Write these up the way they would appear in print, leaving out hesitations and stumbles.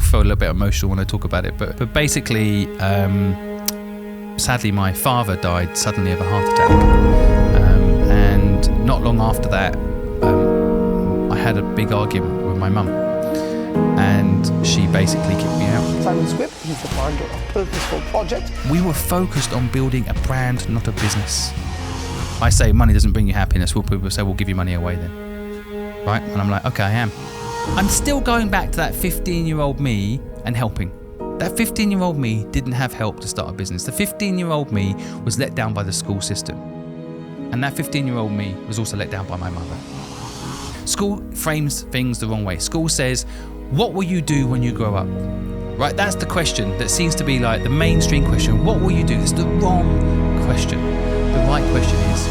feel a little bit emotional when I talk about it, but basically, sadly, my father died suddenly of a heart attack, and not long after that, I had a big argument with my mum, and she basically kicked me out. Simon Squibb, he's the founder of Purposeful Project. We were focused on building a brand, not a business. I say money doesn't bring you happiness. Well, people say, we'll give you money away then. Right? And I'm like, okay, I am. I'm still going back to that 15-year-old me and helping. That 15-year-old me didn't have help to start a business. The 15-year-old me was let down by the school system. And that 15-year-old me was also let down by my mother. School frames things the wrong way. School says, what will you do when you grow up? Right? That's the question that seems to be like the mainstream question. What will you do? It's the wrong question. The right question is.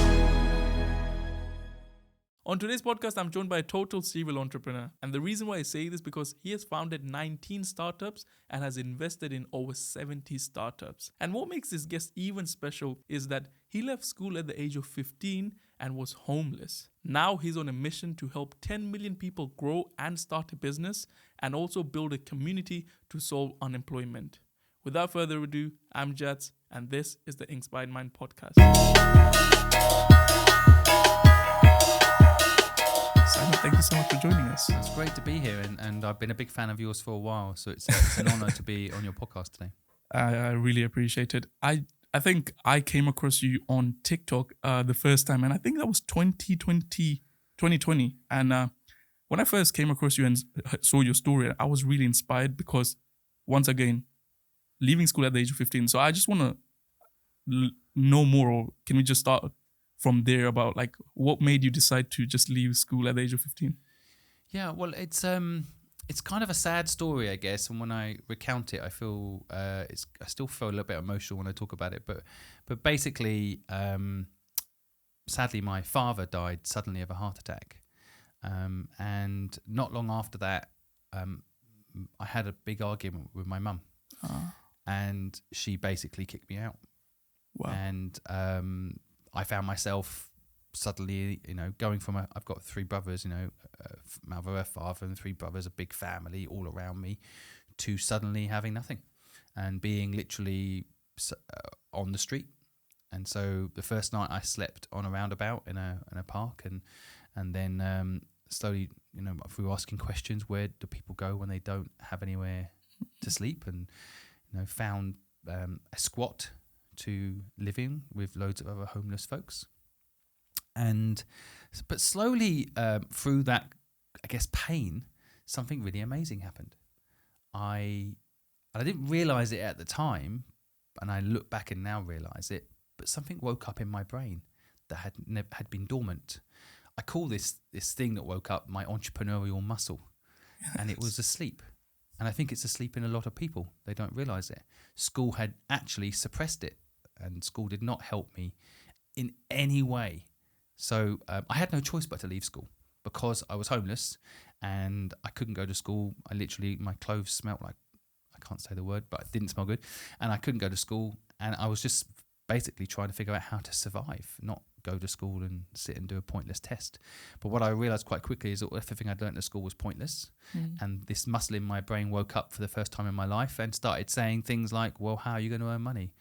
On today's podcast, I'm joined by a total serial entrepreneur. And the reason why I say this is because he has founded 19 startups and has invested in over 70 startups. And what makes this guest even special is that he left school at the age of 15 and was homeless. Now he's on a mission to help 10 million people grow and start a business and also build a community to solve unemployment. Without further ado, I'm Jatz, and this is the Inkspired Mind podcast. Simon, thank you so much for joining us. It's great to be here, and I've been a big fan of yours for a while, so it's an honor to be on your podcast today. I really appreciate it. I think I came across you on TikTok the first time, and I think that was 2020. And when I first came across you and saw your story, I was really inspired because, once again, leaving school at the age of 15. So I just want to know more, or can we just start from there about like what made you decide to just leave school at the age of 15? Yeah, well, it's kind of a sad story, I guess, and when I recount it, I feel I still feel a little bit emotional when I talk about it. But basically, sadly, my father died suddenly of a heart attack, and not long after that, I had a big argument with my mum, and she basically kicked me out. Wow. And I found myself suddenly, going from I've got three brothers, mother, father, and three brothers, a big family all around me, to suddenly having nothing and being literally on the street. And so the first night I slept on a roundabout in a park, and then slowly, through asking questions, where do people go when they don't have anywhere to sleep, and found a squat to live in with loads of other homeless folks. But slowly through that, I guess, pain, something really amazing happened. I didn't realize it at the time, and I look back and now realize it, but something woke up in my brain that had been dormant. I call this thing that woke up my entrepreneurial muscle, and it was asleep. And I think it's asleep in a lot of people. They don't realize it. School had actually suppressed it, and school did not help me in any way. So I had no choice but to leave school because I was homeless and I couldn't go to school. My clothes smelled like, I can't say the word, but it didn't smell good. And I couldn't go to school, and I was just basically trying to figure out how to survive, not go to school and sit and do a pointless test. But what I realized quite quickly is that everything I'd learned at school was pointless. And this muscle in my brain woke up for the first time in my life and started saying things like, well, how are you going to earn money?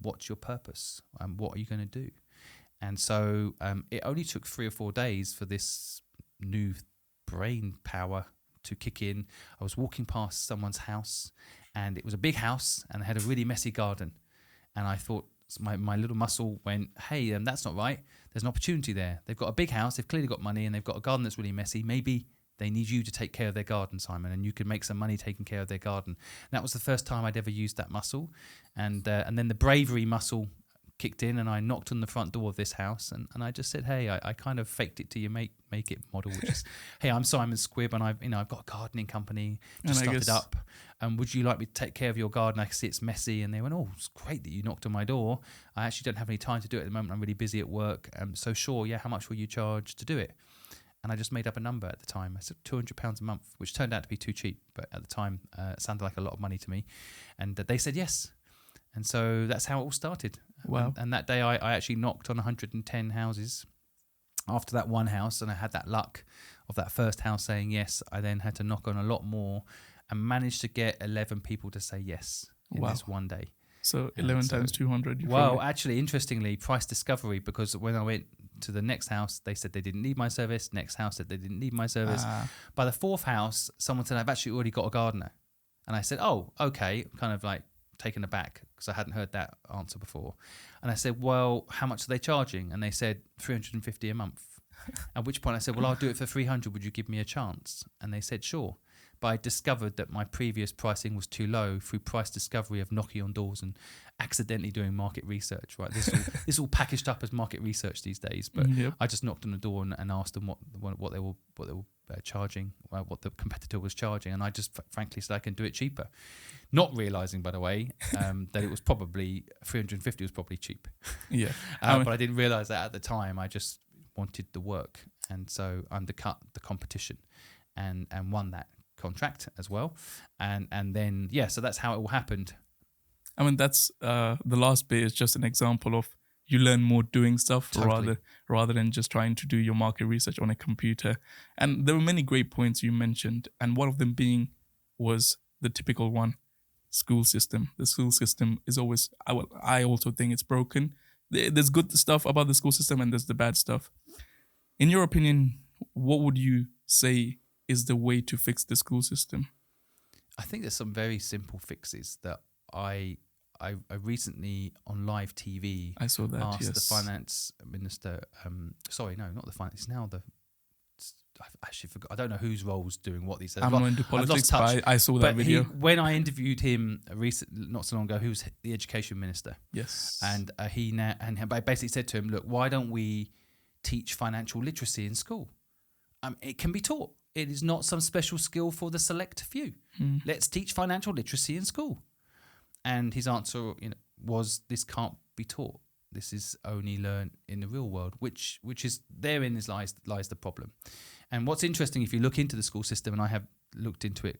What's your purpose? What are you going to do? And so it only took 3 or 4 days for this new brain power to kick in. I was walking past someone's house, and it was a big house and it had a really messy garden. And I thought, my little muscle went, hey, that's not right. There's an opportunity there. They've got a big house, they've clearly got money, and they've got a garden that's really messy. Maybe they need you to take care of their garden, Simon, and you can make some money taking care of their garden. And that was the first time I'd ever used that muscle. And then the bravery muscle kicked in, and I knocked on the front door of this house, and I just said, hey, I kind of faked it to you make it model, which is, hey, I'm Simon Squibb, and I've got a gardening company, just started up, and would you like me to take care of your garden? I can see it's messy. And they went, oh, it's great that you knocked on my door. I actually don't have any time to do it at the moment. I'm really busy at work. So sure, yeah, how much will you charge to do it? And I just made up a number at the time. I said £200 a month, which turned out to be too cheap, but at the time it sounded like a lot of money to me. And they said yes. And so that's how it all started. Wow. And that day I actually knocked on 110 houses. After that one house, and I had that luck of that first house saying yes, I then had to knock on a lot more. and managed to get 11 people to say yes in Wow. this one day. So 11 times 200. Well, actually, interestingly, price discovery, because when I went to the next house, they said they didn't need my service. Next house said they didn't need my service. By the fourth house, someone said, I've actually already got a gardener. And I said, oh, okay, kind of like taken aback because I hadn't heard that answer before. And I said, well, how much are they charging? And they said $350 a month. At which point I said, well, I'll do it for 300. Would you give me a chance? And they said, sure. But I discovered that my previous pricing was too low through price discovery of knocking on doors and accidentally doing market research. Right, this is all packaged up as market research these days. But I just knocked on the door and asked them what they were charging, what the competitor was charging, and I just frankly said I can do it cheaper, not realizing, by the way, that it was probably 350 was probably cheap. Yeah, but I didn't realize that at the time. I just wanted the work, and so undercut the competition, and won that contract as well, and then so that's how it all happened. I mean, that's the last bit is just an example of you learn more doing stuff rather than just trying to do your market research on a computer. And there were many great points you mentioned, and one of them was the typical one, school system. The school system is always, I also think it's broken. There's good stuff about the school system and there's the bad stuff. In your opinion, what would you say is the way to fix the school system? I think there's some very simple fixes that I recently on live TV I saw that, asked yes. the finance minister. Sorry, no, not the finance. It's now the. I've actually forgot. I don't know whose role's doing what these days. I'm not into politics, but I saw that video. When I interviewed him not so long ago, who's the education minister? Yes. And I basically said to him, look, why don't we teach financial literacy in school? It can be taught. It is not some special skill for the select few. Let's teach financial literacy in school. And his answer, was this can't be taught. This is only learned in the real world, which is therein lies the problem. And what's interesting, if you look into the school system, and I have looked into it,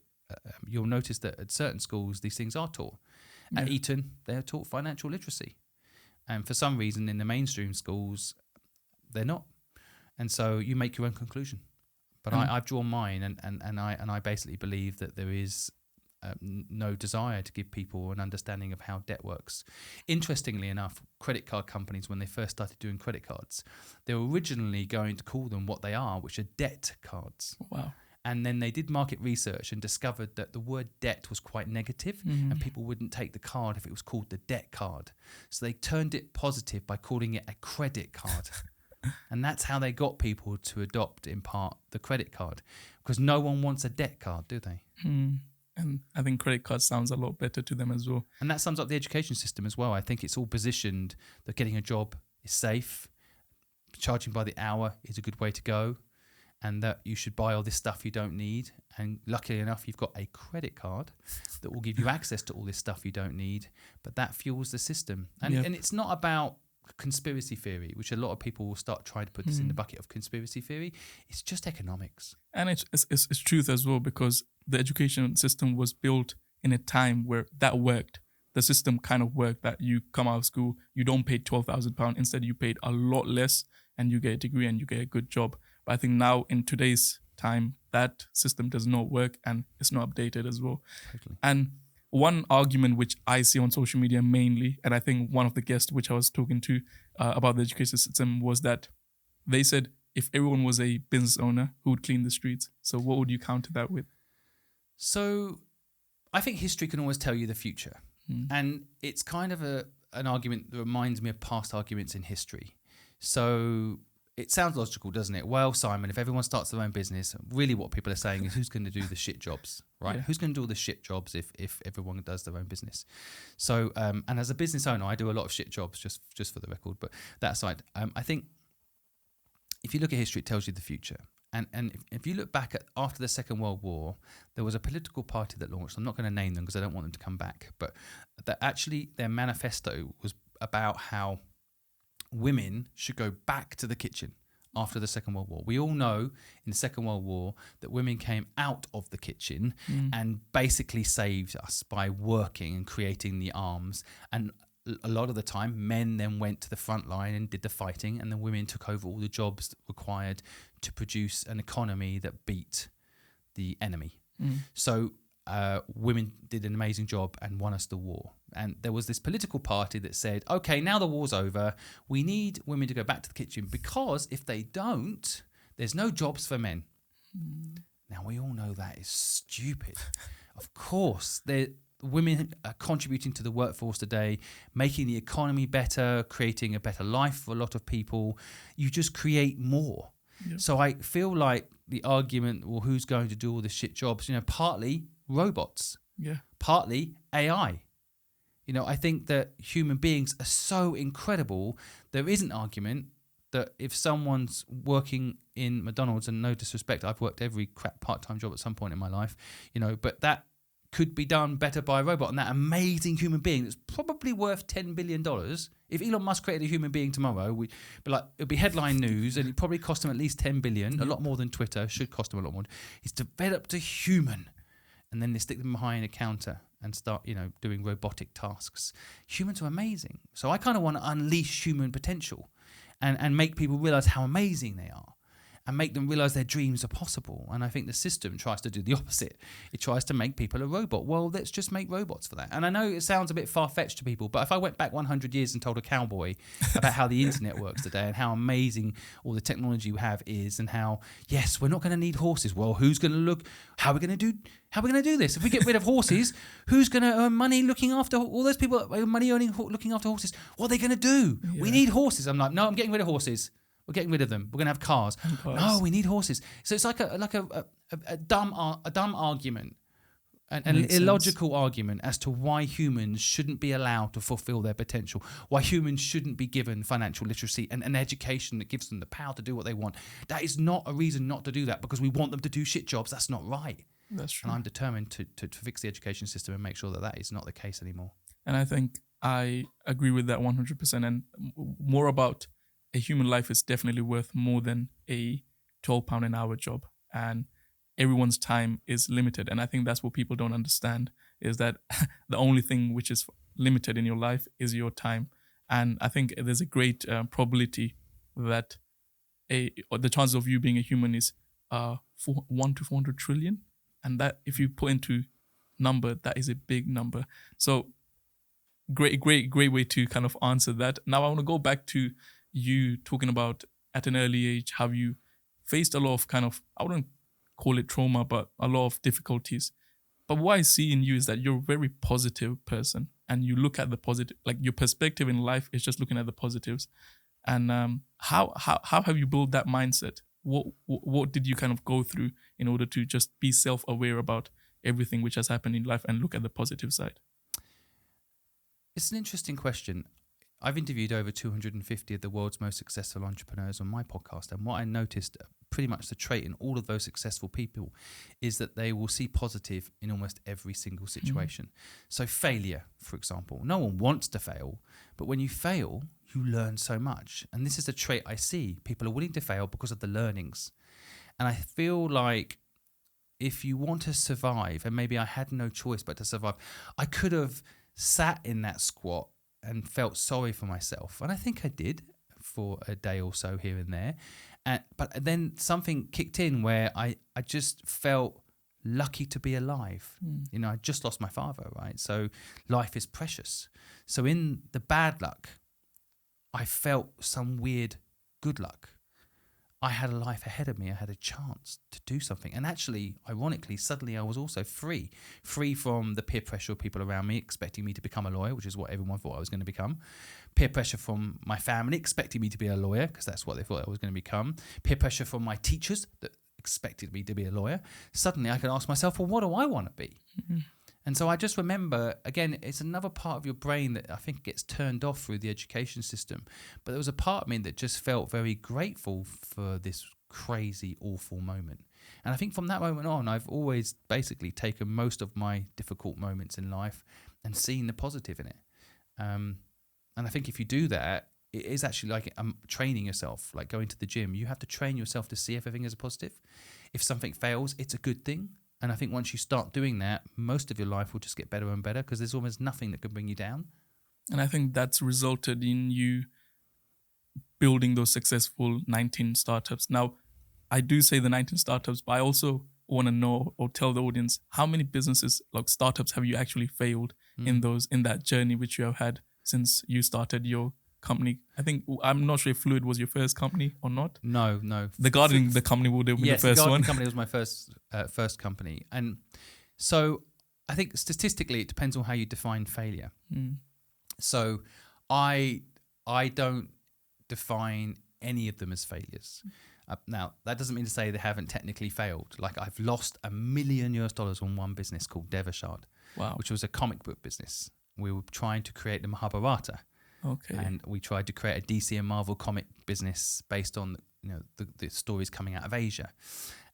you'll notice that at certain schools these things are taught. At Eton, they are taught financial literacy, and for some reason in the mainstream schools, they're not. And so you make your own conclusion. But I've drawn mine, and I basically believe that there is no desire to give people an understanding of how debt works. Interestingly enough, credit card companies, when they first started doing credit cards, they were originally going to call them what they are, which are debt cards. Wow. And then they did market research and discovered that the word debt was quite negative, and people wouldn't take the card if it was called the debt card. So they turned it positive by calling it a credit card. And that's how they got people to adopt, in part, the credit card. Because no one wants a debt card, do they? And I think credit card sounds a lot better to them as well. And that sums up the education system as well. I think it's all positioned that getting a job is safe, charging by the hour is a good way to go, and that you should buy all this stuff you don't need. And luckily enough, you've got a credit card that will give you access to all this stuff you don't need, but that fuels the system. And it's not about conspiracy theory, which a lot of people will start trying to put this in the bucket of conspiracy theory. It's just economics. And it's truth as well, because the education system was built in a time where that worked. The system kind of worked, that you come out of school, you don't pay £12,000. Instead, you paid a lot less and you get a degree and you get a good job. But I think now in today's time, that system does not work and it's not updated as well. Totally. And one argument which I see on social media mainly, and I think one of the guests which I was talking to about the education system, was that they said if everyone was a business owner, who would clean the streets? So what would you counter that with? So I think history can always tell you the future. And it's kind of an argument that reminds me of past arguments in history. So it sounds logical, doesn't it? Well, Simon, if everyone starts their own business, really what people are saying is who's going to do the shit jobs, right? Yeah. Who's going to do all the shit jobs if everyone does their own business? So, and as a business owner, I do a lot of shit jobs, just for the record. But that aside, I think if you look at history, it tells you the future. And if you look back at after the Second World War, there was a political party that launched. I'm not going to name them because I don't want them to come back. But that actually their manifesto was about how women should go back to the kitchen after the Second World War. We all know in the Second World War that women came out of the kitchen and basically saved us by working and creating the arms. And a lot of the time, men then went to the front line and did the fighting, and the women took over all the jobs required to produce an economy that beat the enemy. So women did an amazing job and won us the war. And there was this political party that said, okay, now the war's over, we need women to go back to the kitchen, because if they don't, there's no jobs for men. Now, we all know that is stupid. Of course, women are contributing to the workforce today, making the economy better, creating a better life for a lot of people. You just create more. Yep. So I feel like the argument, well, who's going to do all the shit jobs? Partly robots, partly AI. I think that human beings are so incredible. There is an argument that if someone's working in McDonald's, and no disrespect, I've worked every crap part-time job at some point in my life, but that could be done better by a robot. And that amazing human being that's probably worth $10 billion. If Elon Musk created a human being tomorrow, it'd be headline news, and it'd probably cost him at least $10 billion, a lot more than Twitter, should cost him a lot more. He's developed a human, and then they stick them behind a counter and start, doing robotic tasks. Humans are amazing. So I kind of want to unleash human potential and make people realize how amazing they are, and make them realize their dreams are possible. And I think the system tries to do the opposite. It tries to make people a robot. Well, let's just make robots for that. And I know it sounds a bit far-fetched to people, but if I went back 100 years and told a cowboy about how the internet works today and how amazing all the technology we have is, and how, yes, we're not going to need horses. Well, who's going to look? How are we going to do this? If we get rid of horses, who's going to earn money looking after all those people that earn money looking after horses? What are they going to do? Yeah. We need horses. I'm like, no, I'm getting rid of horses. We're getting rid of them. We're going to have cars. No, we need horses. So it's like a dumb argument, an illogical argument as to why humans shouldn't be allowed to fulfill their potential, why humans shouldn't be given financial literacy and an education that gives them the power to do what they want. That is not a reason not to do that, because we want them to do shit jobs. That's not right. That's true. And I'm determined to fix the education system and make sure that is not the case anymore. And I think I agree with that 100%. And more about a human life is definitely worth more than a £12 an hour job, and everyone's time is limited. And I think that's what people don't understand, is that the only thing which is limited in your life is your time. And I think there's a great probability that the chances of you being a human is 1 to 400 trillion. And that, if you put into number, that is a big number. So great way to kind of answer that. Now I want to go back to you talking about, at an early age, how you faced a lot of kind of, I wouldn't call it trauma, but a lot of difficulties. But what I see in you is that you're a very positive person, and you look at the positive, like your perspective in life is just looking at the positives. And how have you built that mindset? What did you kind of go through in order to just be self-aware about everything which has happened in life and look at the positive side? It's an interesting question. I've interviewed over 250 of the world's most successful entrepreneurs on my podcast, and what I noticed, pretty much the trait in all of those successful people, is that they will see positive in almost every single situation. So failure, for example, no one wants to fail, but when you fail, you learn so much. And this is a trait I see. People are willing to fail because of the learnings. And I feel like if you want to survive, and maybe I had no choice but to survive, I could have sat in that squat and felt sorry for myself. And I think I did for a day or so here and there. But then something kicked in where I just felt lucky to be alive. I just lost my father, right? So life is precious. So in the bad luck, I felt some weird good luck. I had a life ahead of me. I had a chance to do something. And actually, ironically, suddenly I was also free from the peer pressure of people around me expecting me to become a lawyer, which is what everyone thought I was going to become. Peer pressure from my family expecting me to be a lawyer because that's what they thought I was going to become. Peer pressure from my teachers that expected me to be a lawyer. Suddenly I could ask myself, well, what do I want to be? And so I just remember, again, it's another part of your brain that I think gets turned off through the education system. But there was a part of me that just felt very grateful for this crazy, awful moment. And I think from that moment on, I've always basically taken most of my difficult moments in life and seen the positive in it. And I think if you do that, it is actually like training yourself, like going to the gym. You have to train yourself to see everything as a positive. If something fails, it's a good thing. And I think once you start doing that, most of your life will just get better and better because there's almost nothing that can bring you down. And I think that's resulted in you building those successful 19 startups. Now, I do say the 19 startups, but I also want to know or tell the audience, how many businesses, like startups, have you actually failed in that journey which you have had since you started your company? I think, I'm not sure if Fluid was your first company or not. No. The gardening company would have been Yes, the first the gardening one. company was my first company. And so I think statistically it depends on how you define failure. So I don't define any of them as failures. Now, that doesn't mean to say they haven't technically failed. Like, I've lost $1 million on one business called Devashard, Wow. which was a comic book business. We were trying to create the Mahabharata. Okay. And we tried to create a DC and Marvel comic business based on the stories coming out of Asia.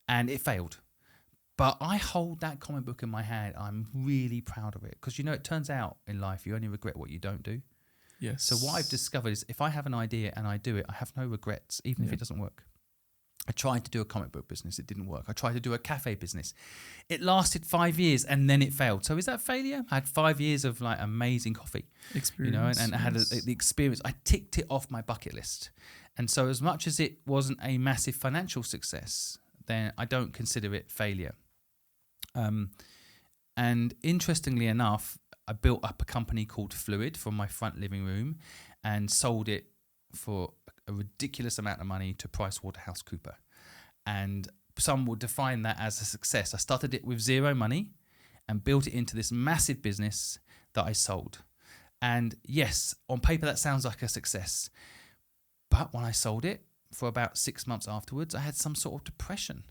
And it failed. But I hold that comic book in my hand. I'm really proud of it. Because, it turns out in life, you only regret what you don't do. Yes. So what I've discovered is if I have an idea and I do it, I have no regrets, even if it doesn't work. I tried to do a comic book business. It didn't work. I tried to do a cafe business. It lasted 5 years and then it failed. So is that failure? I had 5 years of like amazing coffee, experience, and I had the experience. I ticked it off my bucket list. And so as much as it wasn't a massive financial success, then I don't consider it failure. And interestingly enough, I built up a company called Fluid from my front living room and sold it for a ridiculous amount of money to PricewaterhouseCoopers. And some would define that as a success. I started it with zero money and built it into this massive business that I sold. And yes, on paper that sounds like a success. But when I sold it, for about 6 months afterwards, I had some sort of depression.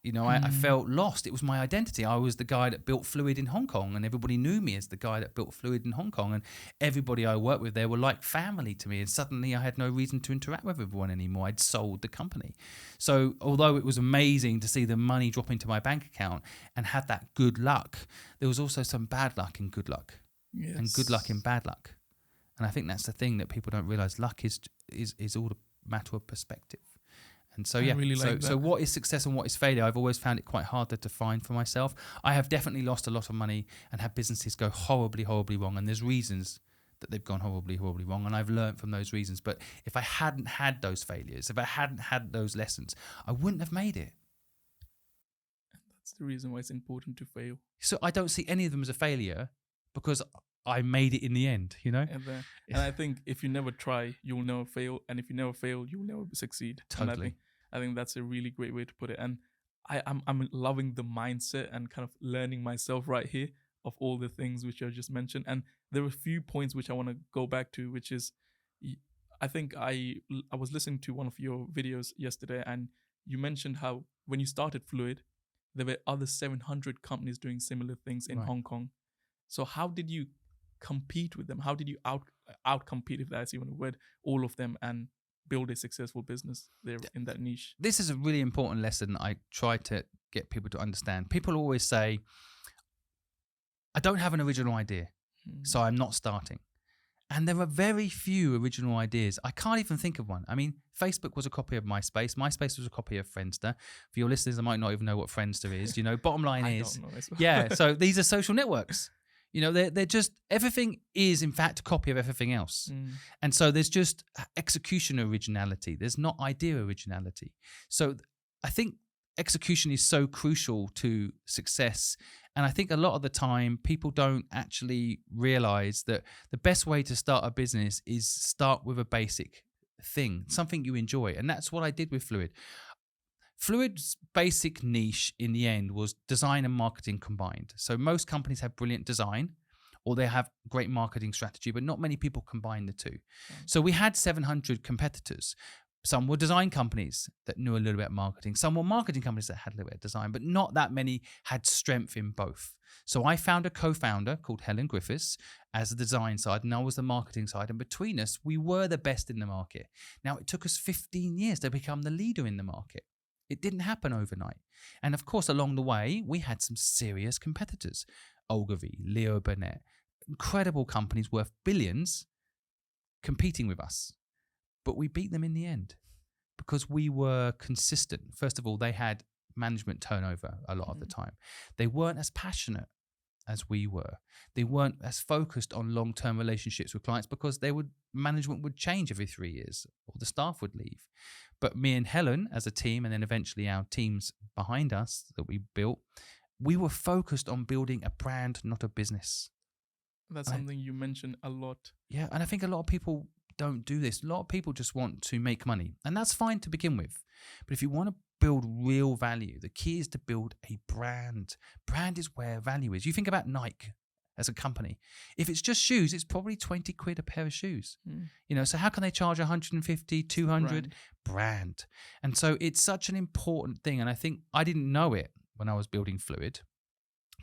I felt lost. It was my identity. I was the guy that built Fluid in Hong Kong, and everybody knew me as the guy that built Fluid in Hong Kong. And everybody I worked with there were like family to me. And suddenly I had no reason to interact with everyone anymore. I'd sold the company. So although it was amazing to see the money drop into my bank account and had that good luck, there was also some bad luck in good luck, and good luck in bad luck. And I think that's the thing that people don't realize. Luck is all a matter of perspective. And so, so what is success and what is failure? I've always found it quite hard to define for myself. I have definitely lost a lot of money and had businesses go horribly, horribly wrong. And there's reasons that they've gone horribly, horribly wrong. And I've learned from those reasons. But if I hadn't had those failures, if I hadn't had those lessons, I wouldn't have made it. That's the reason why it's important to fail. So I don't see any of them as a failure because I made it in the end, And I think if you never try, you'll never fail. And if you never fail, you'll never succeed. Totally. I think that's a really great way to put it. And I'm loving the mindset and kind of learning myself right here of all the things which I just mentioned. And there are a few points which I want to go back to, which is, I think I was listening to one of your videos yesterday, and you mentioned how when you started Fluid, there were other 700 companies doing similar things in Hong Kong. So how did you compete with them? How did you out-compete, if that's even a word, all of them and build a successful business there in that niche? This is a really important lesson I try to get people to understand. People always say, I don't have an original idea, so I'm not starting. And there are very few original ideas. I can't even think of one. I mean, Facebook was a copy of MySpace. MySpace was a copy of Friendster. For your listeners, I might not even know what Friendster is. Bottom line is, don't know as well. Yeah, so these are social networks. They're just, everything is in fact a copy of everything else. And so there's just execution originality. There's not idea originality. So I think execution is so crucial to success. And I think a lot of the time people don't actually realize that the best way to start a business is start with a basic thing, something you enjoy. And that's what I did with Fluid. Fluid's basic niche in the end was design and marketing combined. So most companies have brilliant design or they have great marketing strategy, but not many people combine the two. So we had 700 competitors. Some were design companies that knew a little bit about marketing. Some were marketing companies that had a little bit of design, but not that many had strength in both. So I found a co-founder called Helen Griffiths as the design side, and I was the marketing side. And between us, we were the best in the market. Now, it took us 15 years to become the leader in the market. It didn't happen overnight. And of course, along the way, we had some serious competitors. Ogilvy, Leo Burnett, incredible companies worth billions competing with us. But we beat them in the end because we were consistent. First of all, they had management turnover a lot of the time. They weren't as passionate as we were. They weren't as focused on long-term relationships with clients because management would change every 3 years or the staff would leave. But me and Helen as a team, and then eventually our teams behind us that we built, we were focused on building a brand, not a business. That's something you mention a lot. Yeah, and I think a lot of people don't do this. A lot of people just want to make money, and that's fine to begin with. But if you want to build real value, the key is to build a brand. Brand is where value is. You think about Nike as a company. If it's just shoes, it's probably 20 quid a pair of shoes. So how can they charge 150, 200? Brand. And so it's such an important thing. And I think I didn't know it when I was building Fluid,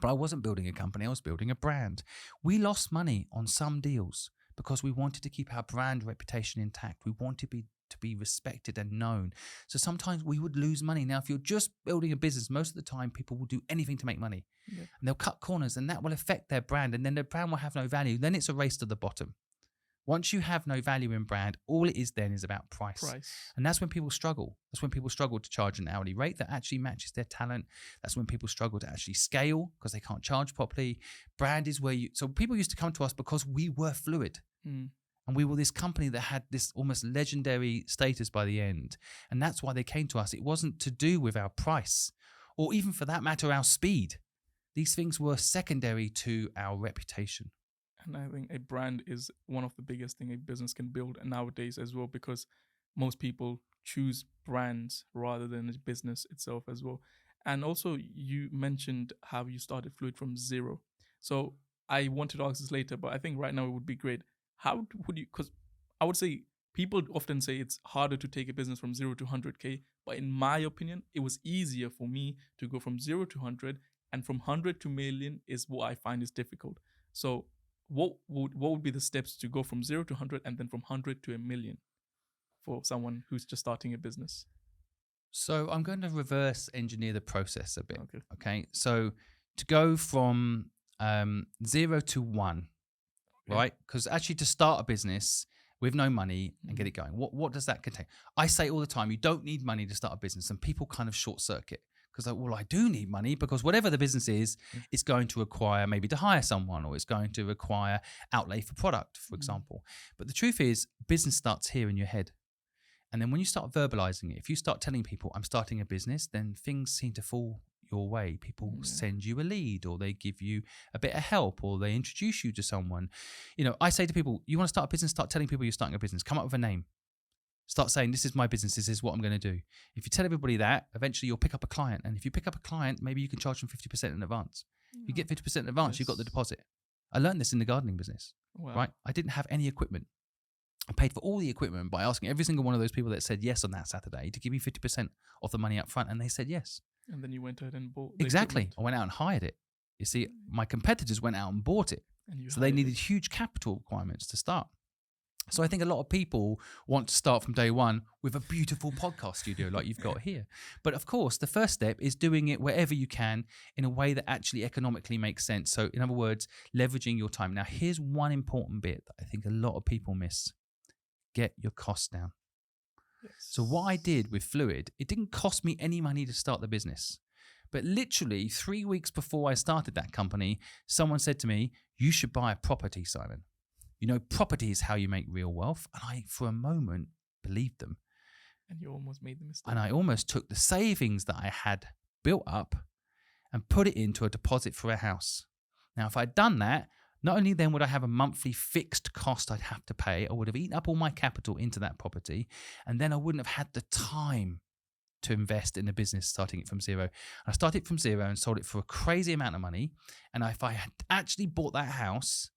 but I wasn't building a company. I was building a brand. We lost money on some deals because we wanted to keep our brand reputation intact. We wanted to be respected and known. So sometimes we would lose money. Now, if you're just building a business, most of the time people will do anything to make money. Yeah. And they'll cut corners, and that will affect their brand, and then their brand will have no value. Then it's a race to the bottom. Once you have no value in brand, all it is then is about price. And that's when people struggle. That's when people struggle to charge an hourly rate that actually matches their talent. That's when people struggle to actually scale because they can't charge properly. Brand is where so people used to come to us because we were Fluid. And we were this company that had this almost legendary status by the end. And that's why they came to us. It wasn't to do with our price or even for that matter, our speed. These things were secondary to our reputation. And I think a brand is one of the biggest things a business can build nowadays as well, because most people choose brands rather than a business itself as well. And also you mentioned how you started Fluid from zero. So I wanted to ask this later, but I think right now it would be great. How would you, because I would say people often say it's harder to take a business from 0 to 100K, but in my opinion, it was easier for me to go from 0 to 100, and from 100 to million is what I find is difficult. So what would be the steps to go from 0 to 100 and then from 100 to a million for someone who's just starting a business? So I'm going to reverse engineer the process a bit. Okay. So to go from 0 to 1, right? Because actually to start a business with no money and get it going, what does that contain? I say all the time, you don't need money to start a business, and people kind of short circuit because like, well, I do need money because whatever the business is, it's going to require maybe to hire someone, or it's going to require outlay for product, for example. But the truth is, business starts here in your head. And then when you start verbalizing it, if you start telling people I'm starting a business, then things seem to fall your way. People send you a lead, or they give you a bit of help, or they introduce you to someone. I say to people, you want to start a business, start telling people you're starting a business. Come up with a name. Start saying, this is my business, this is what I'm going to do. If you tell everybody that, eventually you'll pick up a client. And if you pick up a client, maybe you can charge them 50% in advance. You get 50% in advance, you've got the deposit. I learned this in the gardening business, right? I didn't have any equipment. I paid for all the equipment by asking every single one of those people that said yes on that Saturday to give me 50% of the money up front, and they said yes. And then you went ahead and bought the Exactly. equipment. I went out and hired it. You see, my competitors went out and bought it. So they needed huge capital requirements to start. So I think a lot of people want to start from day one with a beautiful podcast studio like you've got here. But of course, the first step is doing it wherever you can in a way that actually economically makes sense. So in other words, leveraging your time. Now, here's one important bit that I think a lot of people miss. Get your costs down. Yes. So what I did with Fluid, it didn't cost me any money to start the business. But literally 3 weeks before I started that company, someone said to me, you should buy a property, Simon. Property is how you make real wealth. And I, for a moment, believed them. And you almost made the mistake. And I almost took the savings that I had built up and put it into a deposit for a house. Now, if I'd done that, not only then would I have a monthly fixed cost I'd have to pay, I would have eaten up all my capital into that property, and then I wouldn't have had the time to invest in the business starting it from zero. I started from zero and sold it for a crazy amount of money. And if I had actually bought that house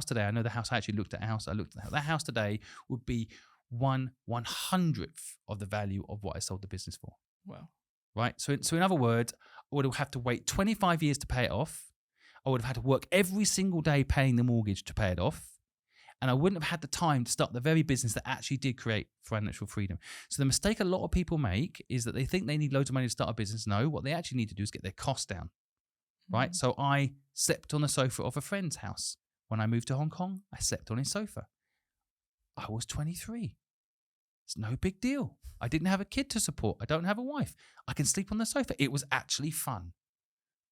today, I know the house I actually looked at the house, that house today would be 1/100th of the value of what I sold the business for. Wow. Right? So in other words, I would have to wait 25 years to pay it off. I would have had to work every single day paying the mortgage to pay it off. And I wouldn't have had the time to start the very business that actually did create financial freedom. So the mistake a lot of people make is that they think they need loads of money to start a business. No, what they actually need to do is get their costs down. Right? So I slept on the sofa of a friend's house. When I moved to Hong Kong, I slept on his sofa. I was 23. It's no big deal. I didn't have a kid to support. I don't have a wife. I can sleep on the sofa. It was actually fun.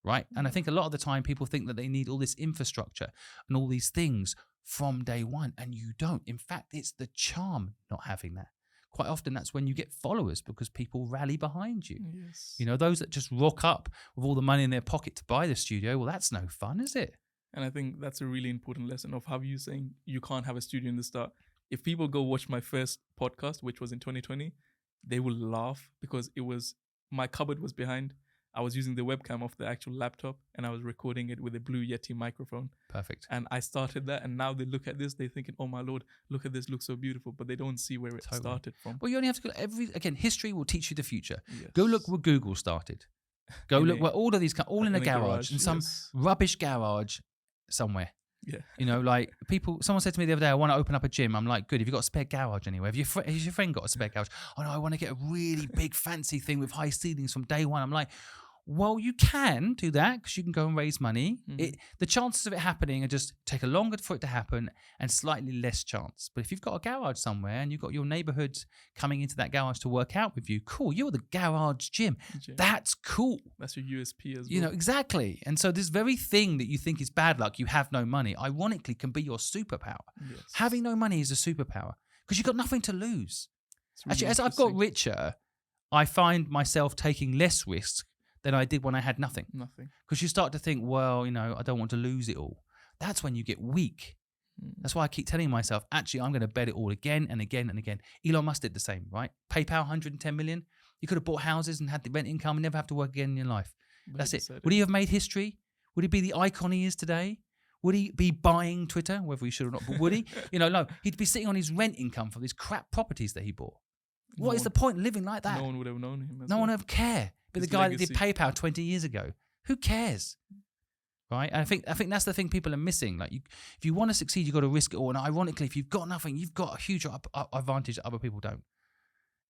right? And I think a lot of the time people think that they need all this infrastructure and all these things from day one, and you don't. In fact, it's the charm not having that. Quite often that's when you get followers, because people rally behind you. Yes. You know, those that just rock up with all the money in their pocket to buy the studio, well, that's no fun, is it? And I think that's a really important lesson of how you saying you can't have a studio in the start. If people go watch my first podcast, which was in 2020, they will laugh because it was, my cupboard was behind. I was using the webcam of the actual laptop and I was recording it with a Blue Yeti microphone. Perfect. And I started that, and now they look at this, they're thinking, oh my Lord, look at this, looks so beautiful, but they don't see where it started from. Well, you only have to go again, history will teach you the future. Yes. Go look where Google started. Go look where all of these, all in a garage, in some rubbish garage somewhere. Yeah. You know, like someone said to me the other day, I want to open up a gym. I'm like, good. Have you got a spare garage anywhere? Has your friend got a spare garage? Oh no, I want to get a really big fancy thing with high ceilings from day one. I'm like, well, you can do that because you can go and raise money. The chances of it happening are just take a longer for it to happen and slightly less chance. But if you've got a garage somewhere and you've got your neighborhood coming into that garage to work out with you, cool. You're the garage gym. That's cool. That's your USP as well. You know, exactly. And so this very thing that you think is bad luck, you have no money, ironically can be your superpower. Yes. Having no money is a superpower because you've got nothing to lose. Really Actually, as I've got richer, I find myself taking less risks than I did when I had nothing. Because you start to think, well, you know, I don't want to lose it all. That's when you get weak. That's why I keep telling myself, actually, I'm going to bet it all again and again and again. Elon Musk did the same, right? PayPal, 110 million. You could have bought houses and had the rent income and never have to work again in your life. That's it. Would he have made history? Would he be the icon he is today? Would he be buying Twitter, whether he should or not? But would he? You know, no. He'd be sitting on his rent income for these crap properties that he bought. What is the point of living like that? No one would have known him. No one would care. But the guy that did PayPal 20 years ago, who cares? Right? And I think that's the thing people are missing. Like, if you want to succeed, you've got to risk it all. And ironically, if you've got nothing, you've got a huge advantage that other people don't.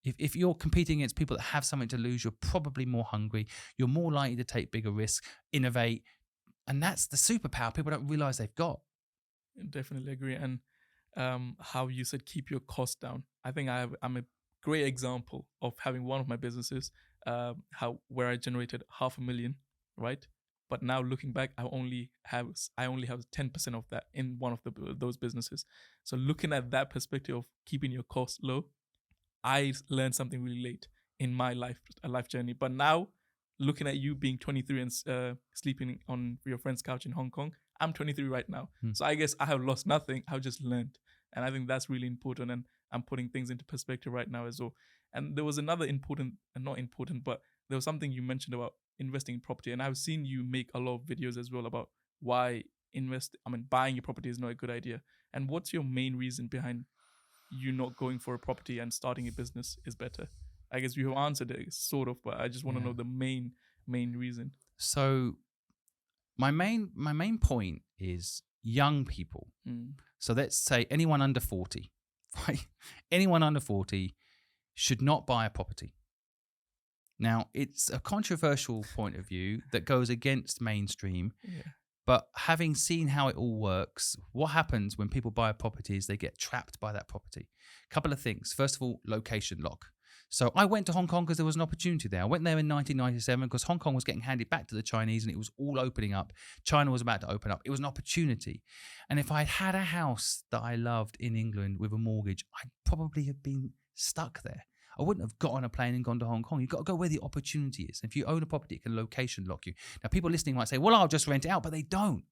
If you're competing against people that have something to lose, you're probably more hungry. You're more likely to take bigger risks, innovate. And that's the superpower people don't realize they've got. Definitely agree. And how you said keep your costs down. I think I'm a great example of having one of my businesses where I generated $500,000, right? But now looking back, I only have 10% of that in one of those businesses. So looking at that perspective of keeping your costs low, I learned something really late in my life journey. But now, looking at you being 23 and sleeping on your friend's couch in Hong Kong, I'm 23 right now. So I guess I have lost nothing. I've just learned. And I think that's really important. And I'm putting things into perspective right now as well. And there was another but there was something you mentioned about investing in property. And I've seen you make a lot of videos as well about why buying a property is not a good idea. And what's your main reason behind you not going for a property and starting a business is better? I guess you have answered it sort of, but I just want to know the main reason. So my main point is young people. So let's say anyone under 40, right? Anyone under 40 should not buy a property. Now, it's a controversial point of view that goes against mainstream, but having seen how it all works, what happens when people buy a property is they get trapped by that property. A couple of things. First of all, location lock. So I went to Hong Kong because there was an opportunity there. I went there in 1997 because Hong Kong was getting handed back to the Chinese and it was all opening up. China was about to open up. It was an opportunity. And if I'd had a house that I loved in England with a mortgage, I'd probably have been stuck there. I wouldn't have got on a plane and gone to Hong Kong. You've got to go where the opportunity is. If you own a property, it can location lock you. Now, people listening might say, well, I'll just rent it out, but they don't.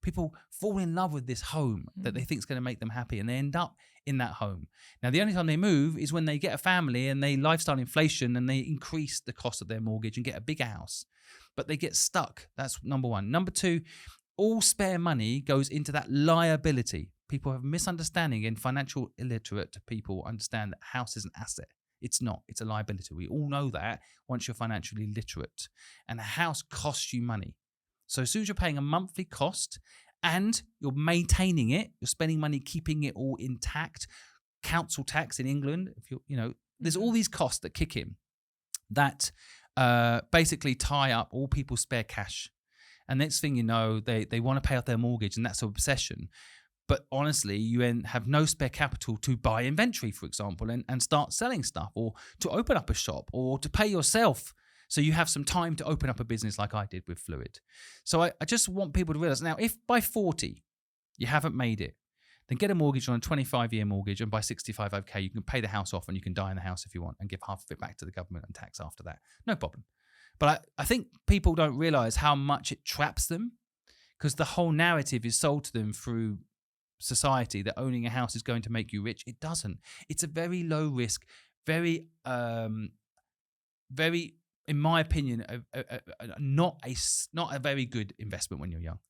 People fall in love with this home that they think is going to make them happy, and they end up in that home. Now, the only time they move is when they get a family and they lifestyle inflation and they increase the cost of their mortgage and get a bigger house. But they get stuck. That's number one. Number two, all spare money goes into that liability. People have misunderstanding, and financial illiterate people understand that house is an asset. It's not. It's a liability. We all know that once you're financially literate. And a house costs you money. So as soon as you're paying a monthly cost and you're maintaining it, you're spending money keeping it all intact, council tax in England, there's all these costs that kick in that basically tie up all people's spare cash. And next thing you know, they want to pay off their mortgage, and that's an obsession. But honestly, you then have no spare capital to buy inventory, for example, and start selling stuff, or to open up a shop, or to pay yourself So you have some time to open up a business like I did with Fluid. So I just want people to realize now, if by 40 you haven't made it, then get a mortgage on a 25-year mortgage, and by 65, okay, you can pay the house off and you can die in the house if you want and give half of it back to the government and tax after that. No problem. But I think people don't realize how much it traps them, because the whole narrative is sold to them through society that owning a house is going to make you rich. It doesn't. It's a very low risk, very, very, in my opinion, not a very good investment when you're young.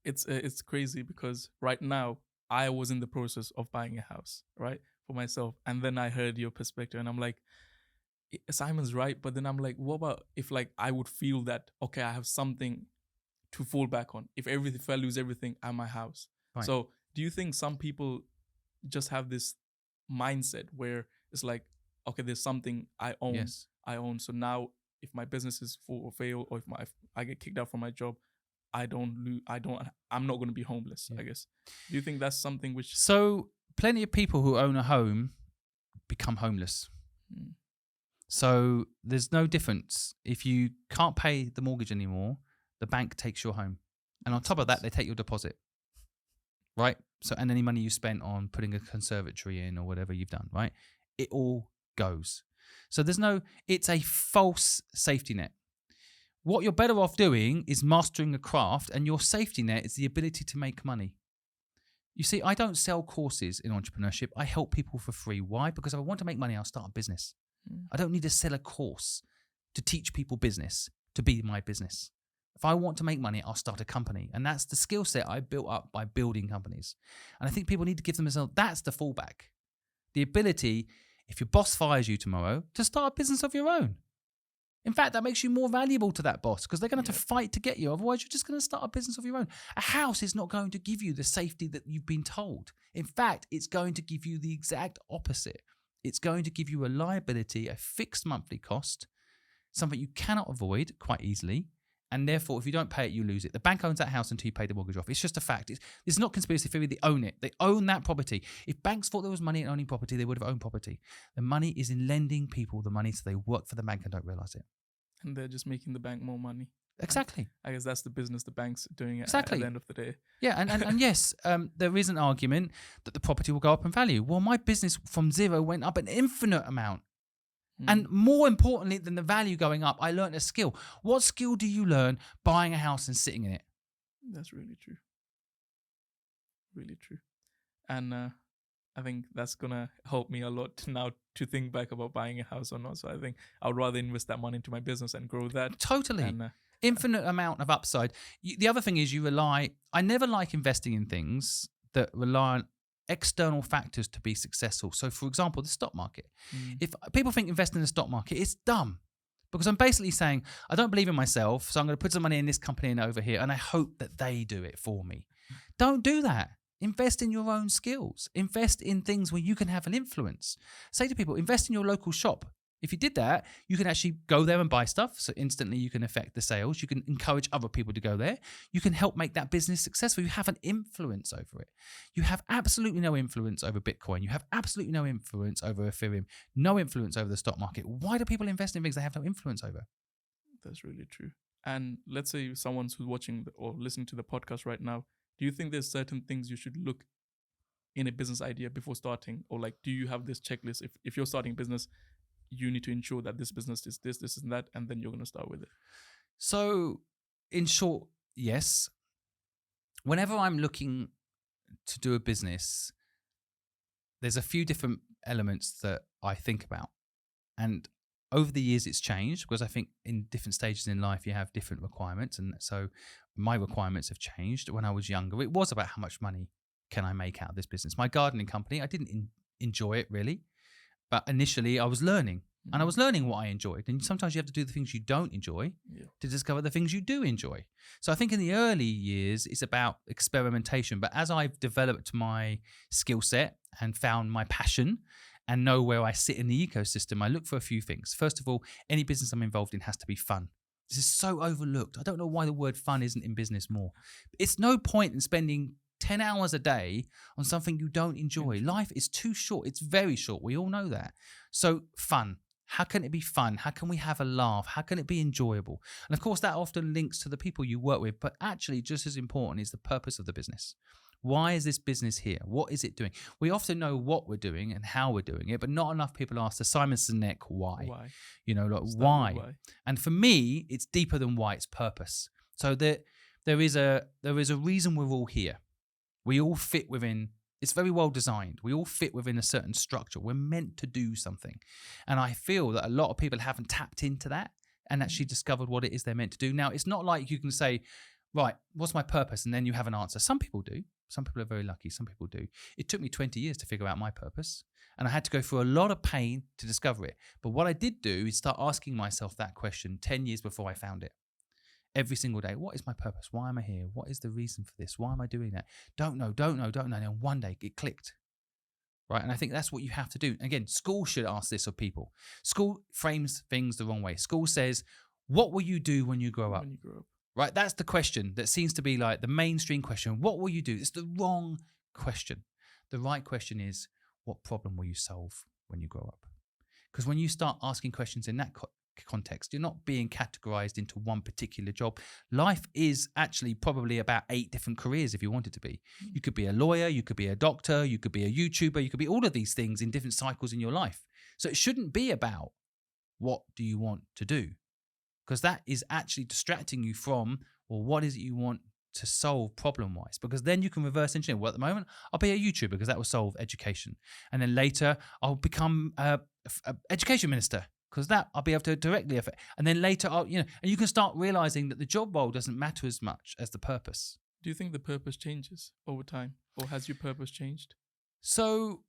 It's crazy because right now I was in the process of buying a house, right, for myself, and then I heard your perspective, and I'm like, Simon's right, but then I'm like, what about if like I would feel that, okay, I have something to fall back on if I lose everything at my house. Right. So do you think some people just have this mindset where it's like, okay, there's something I own. Yes. So now if my business is full or fail, or if I get kicked out from my job, I'm not going to be homeless, I guess. Do you think that's something which... So plenty of people who own a home become homeless. So there's no difference. If you can't pay the mortgage anymore, the bank takes your home. And on top of that, they take your deposit. Right? So, and any money you spent on putting a conservatory in or whatever you've done, right? It all goes. So it's a false safety net. What you're better off doing is mastering a craft, and your safety net is the ability to make money. You see, I don't sell courses in entrepreneurship. I help people for free. Why? Because if I want to make money, I'll start a business. I don't need to sell a course to teach people business, to be my business. If I want to make money, I'll start a company. And that's the skill set I built up by building companies. And I think people need to give themselves, that's the fallback. The ability, if your boss fires you tomorrow, to start a business of your own. In fact, that makes you more valuable to that boss, because they're going to have to fight to get you. Otherwise, you're just going to start a business of your own. A house is not going to give you the safety that you've been told. In fact, it's going to give you the exact opposite. It's going to give you a liability, a fixed monthly cost, something you cannot avoid quite easily. And therefore, if you don't pay it, you lose it. The bank owns that house until you pay the mortgage off. It's just a fact. It's not conspiracy theory. They own it. They own that property. If banks thought there was money in owning property, they would have owned property. The money is in lending people the money so they work for the bank and don't realize it. And they're just making the bank more money. Exactly. I guess that's the business the bank's doing at the end of the day. Yeah, and yes, there is an argument that the property will go up in value. Well, my business from zero went up an infinite amount. And more importantly than the value going up, I learned a skill. What skill do you learn buying a house and sitting in it? That's really true. Really true. And I think that's going to help me a lot now to think back about buying a house or not. So I think I would rather invest that money into my business and grow that. Totally. And, infinite amount of upside. The other thing is I never like investing in things that rely on external factors to be successful. So, for example, the stock market. If people think investing in the stock market, it's dumb, because I'm basically saying I don't believe in myself, so I'm going to put some money in this company and over here, and I hope that they do it for me. Don't do that. Invest in your own skills. Invest in things where you can have an influence. Say to people, invest in your local shop. If you did that, you can actually go there and buy stuff. So instantly you can affect the sales. You can encourage other people to go there. You can help make that business successful. You have an influence over it. You have absolutely no influence over Bitcoin. You have absolutely no influence over Ethereum. No influence over the stock market. Why do people invest in things they have no influence over? That's really true. And let's say someone who's watching or listening to the podcast right now, do you think there's certain things you should look in a business idea before starting? Or like, do you have this checklist? If you're starting a business, you need to ensure that this business is this and that, and then you're going to start with it. So in short, yes. Whenever I'm looking to do a business, there's a few different elements that I think about. And over the years, it's changed, because I think in different stages in life, you have different requirements. And so my requirements have changed. When I was younger, it was about how much money can I make out of this business. My gardening company, I didn't enjoy it really. But initially, I was learning, and I was learning what I enjoyed. And sometimes you have to do the things you don't enjoy to discover the things you do enjoy. So I think in the early years, it's about experimentation. But as I've developed my skill set and found my passion and know where I sit in the ecosystem, I look for a few things. First of all, any business I'm involved in has to be fun. This is so overlooked. I don't know why the word fun isn't in business more. It's no point in spending 10 hours a day on something you don't enjoy. Life is too short. It's very short. We all know that. So fun. How can it be fun? How can we have a laugh? How can it be enjoyable? And of course, that often links to the people you work with, but actually just as important is the purpose of the business. Why is this business here? What is it doing? We often know what we're doing and how we're doing it, but not enough people ask the Simon Sinek why. You know, like why? And for me, it's deeper than why. It's purpose. So there is a reason we're all here. We all fit within. It's very well designed. We all fit within a certain structure. We're meant to do something, and I feel that a lot of people haven't tapped into that and actually discovered what it is they're meant to do. Now, it's not like you can say, right, what's my purpose? And then you have an answer. Some people do. Some people are very lucky. Some people do. It took me 20 years to figure out my purpose. And I had to go through a lot of pain to discover it. But what I did do is start asking myself that question 10 years before I found it. Every single day, what is my purpose? Why am I here? What is the reason for this? Why am I doing that? Don't know. And one day it clicked. Right? And I think that's what you have to do. Again, school should ask this of people. School frames things the wrong way. School says, what will you do when you grow up? Right, that's the question that seems to be like the mainstream question. What will you do? It's the wrong question. The right question is, what problem will you solve when you grow up? Because when you start asking questions in that context, you're not being categorized into one particular job. Life is actually probably about 8 different careers if you want it to be. You could be a lawyer, you could be a doctor, you could be a YouTuber, you could be all of these things in different cycles in your life. So it shouldn't be about what do you want to do? Because that is actually distracting you from, well, what is it you want to solve problem-wise? Because then you can reverse engineer. Well, at the moment, I'll be a YouTuber because that will solve education. And then later, I'll become an education minister because that I'll be able to directly affect. And then later, and you can start realizing that the job role doesn't matter as much as the purpose. Do you think the purpose changes over time? Or has your purpose changed? So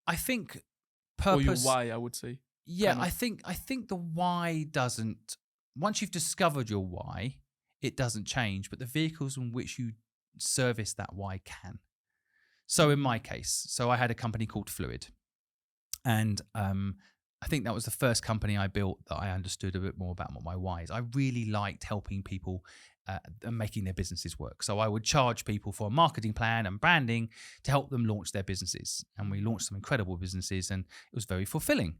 I think purpose... Or your why, I would say. Yeah, kind of. I think the why doesn't... Once you've discovered your why, it doesn't change, but the vehicles in which you service that why can. So in my case, I had a company called Fluid, and I think that was the first company I built that I understood a bit more about what my why is. I really liked helping people and making their businesses work. So I would charge people for a marketing plan and branding to help them launch their businesses. And we launched some incredible businesses, and it was very fulfilling.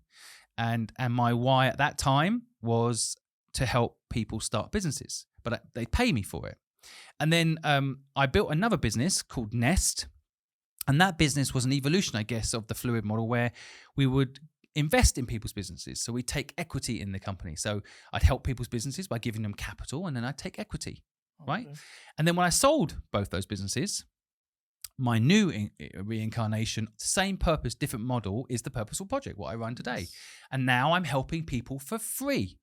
And my why at that time was to help people start businesses, but they pay me for it. And then I built another business called Nest, and that business was an evolution, I guess, of the Fluid model where we would invest in people's businesses. So we take equity in the company. So I'd help people's businesses by giving them capital, and then I'd take equity, right? And then when I sold both those businesses, my new reincarnation, same purpose, different model, is the Purposeful Project, what I run today. And now I'm helping people for free.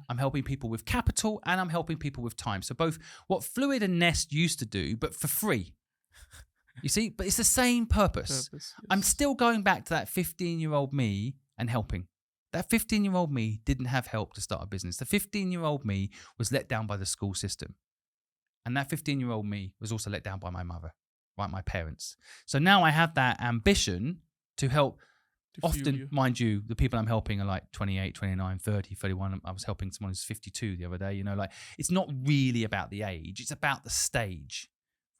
I'm helping people with capital, and I'm helping people with time. So both what Fluid and Nest used to do, but for free. You see, but it's the same purpose. Yes. I'm still going back to that 15-year-old me and helping. That 15-year-old me didn't have help to start a business. The 15-year-old me was let down by the school system. And that 15-year-old me was also let down by my mother, right, my parents. So now I have that ambition to help. Often, mind you, the people I'm helping are like 28, 29, 30, 31. I was helping someone who's 52 the other day. It's not really about the age. It's about the stage,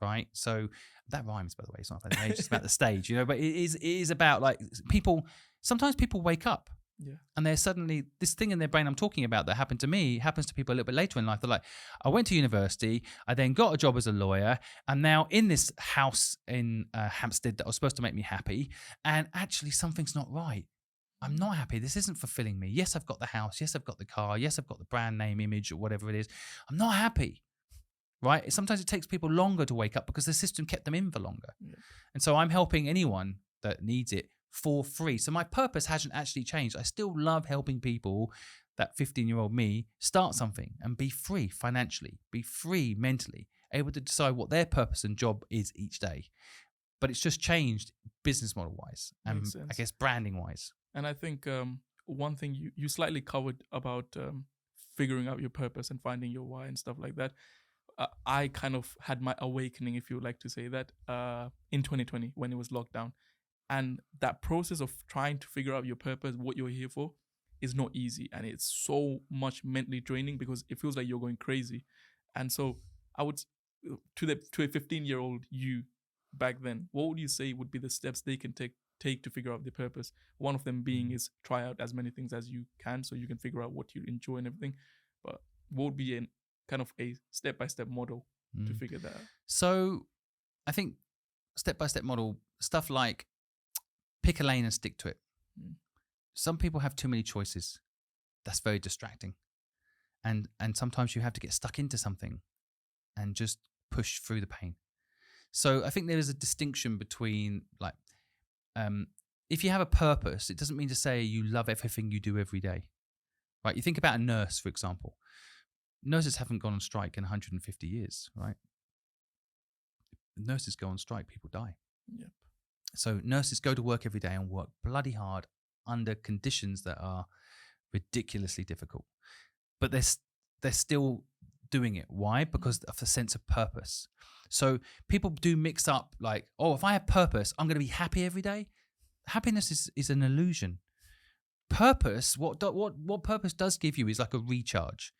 right? So that rhymes, by the way. It's not about the age. It's about the stage, But it is about like people. Sometimes people wake up. Yeah. And they're suddenly, this thing in their brain I'm talking about that happened to me happens to people a little bit later in life. They're like, I went to university, I then got a job as a lawyer. I'm now in this house in Hampstead that was supposed to make me happy. And actually something's not right. I'm not happy. This isn't fulfilling me. Yes, I've got the house. Yes, I've got the car. Yes, I've got the brand name, image, or whatever it is. I'm not happy. Right? Sometimes it takes people longer to wake up because the system kept them in for longer. Yeah. And so I'm helping anyone that needs it for free. So my purpose hasn't actually changed. I still love helping people, that 15-year-old me, start something and be free financially, be free mentally, able to decide what their purpose and job is each day. But it's just changed business model wise and I guess branding wise. And I think one thing you slightly covered about figuring out your purpose and finding your why and stuff like that. I kind of had my awakening, if you would like to say that, in 2020 when it was locked down. And that process of trying to figure out your purpose, what you're here for, is not easy. And it's so much mentally draining because it feels like you're going crazy. And so I would, to a 15-year-old you back then, what would you say would be the steps they can take take to figure out the purpose. One of them being is try out as many things as you can so you can figure out what you enjoy and everything. But what would be kind of a step-by-step model to figure that out? So I think step-by-step model, stuff like pick a lane and stick to it. Some people have too many choices. That's very distracting. And sometimes you have to get stuck into something and just push through the pain. So I think there is a distinction between like, if you have a purpose, it doesn't mean to say you love everything you do every day, right? You think about a nurse, for example. Nurses haven't gone on strike in 150 years, right? Nurses go on strike, people die. Yep. So nurses go to work every day and work bloody hard under conditions that are ridiculously difficult. But they're still doing it. Why? Because of the sense of purpose. So people do mix up like, oh, if I have purpose, I'm going to be happy every day. Happiness is an illusion. Purpose, what purpose does give you is like a recharge.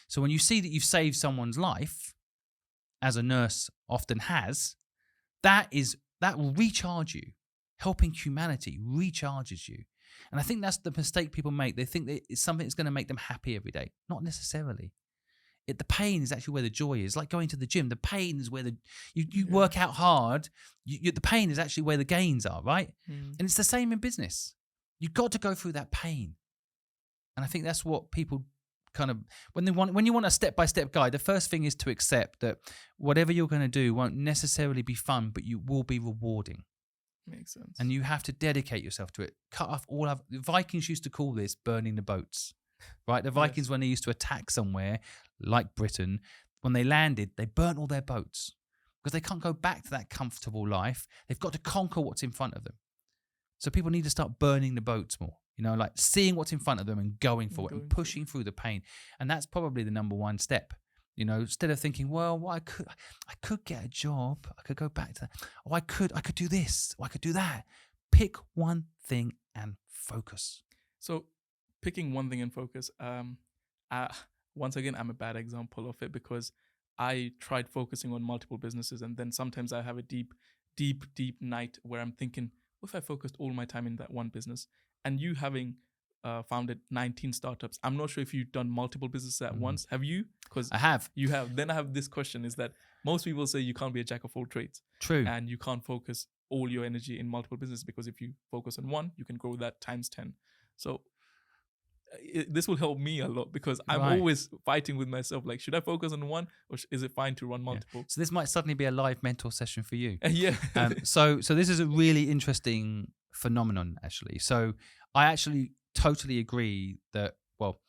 So when you see that you've saved someone's life, as a nurse often has, that will recharge you. Helping humanity recharges you. And I think that's the mistake people make. They think that it's something that's going to make them happy every day. Not necessarily. The pain is actually where the joy is. Like going to the gym, the pain is where you work out hard. The pain is actually where the gains are, right? And it's the same in business. You've got to go through that pain. And I think that's what people kind of, when you want a step-by-step guide, the first thing is to accept that whatever you're going to do won't necessarily be fun, but you will be rewarding. Makes sense. And you have to dedicate yourself to it. Cut off all of the Vikings used to call this burning the boats, right? The Vikings, when they used to attack somewhere like Britain, when they landed, they burnt all their boats because they can't go back to that comfortable life. They've got to conquer what's in front of them. So people need to start burning the boats more, like seeing what's in front of them and going for it and pushing through the pain. And that's probably the number one step. Instead of thinking, well, I could get a job, I could go back to that. Oh, I could do this, or I could do that. Pick one thing and focus. So picking one thing and focus, once again, I'm a bad example of it because I tried focusing on multiple businesses and then sometimes I have a deep night where I'm thinking, what if I focused all my time in that one business? And you having founded 19 startups. I'm not sure if you've done multiple businesses at once. Have you? Because I have. You have. Then I have this question is that most people say you can't be a jack of all trades. True. And you can't focus all your energy in multiple businesses because if you focus on one, you can grow that times 10. So this will help me a lot because I'm always fighting with myself. Like, should I focus on one or is it fine to run multiple? So this might suddenly be a live mentor session for you. Yeah. So this is a really interesting phenomenon, actually. So I actually totally agree that, well,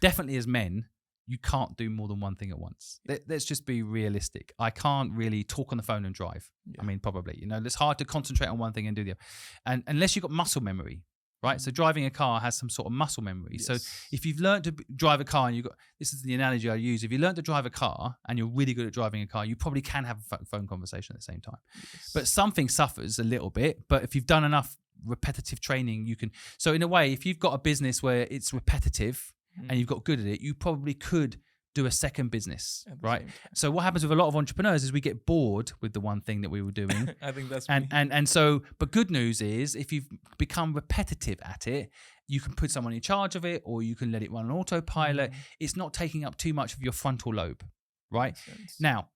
definitely as men, you can't do more than one thing at once. Let's just be realistic. I can't really talk on the phone and drive. Yeah. I mean, probably, it's hard to concentrate on one thing and do the other. And unless you've got muscle memory, right? So driving a car has some sort of muscle memory. Yes. So if you've learned to drive a car and this is the analogy I use. If you learn to drive a car and you're really good at driving a car, you probably can have a phone conversation at the same time. Yes. But something suffers a little bit. But if you've done enough repetitive training, you can. So in a way, if you've got a business where it's repetitive and you've got good at it, you probably could do a second business, right? So what happens with a lot of entrepreneurs is we get bored with the one thing that we were doing. I think that's and so, but good news is if you've become repetitive at it, you can put someone in charge of it, or you can let it run on autopilot. It's not taking up too much of your frontal lobe, right? Now,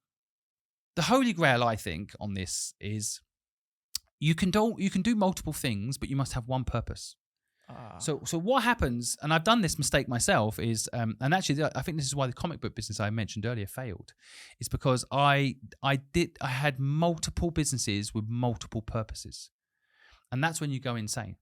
the holy grail, I think, on this is you can do multiple things, but you must have one purpose. So what happens, and I've done this mistake myself, is, and actually I think this is why the comic book business I mentioned earlier failed, is because I had multiple businesses with multiple purposes, and that's when you go insane.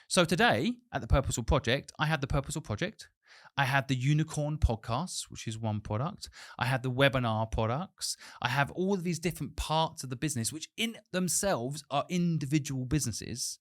So today at the Purposeful Project, I had the Purposeful Project, I had the Unicorn Podcast, which is one product. I had the webinar products. I have all of these different parts of the business, which in themselves are individual businesses.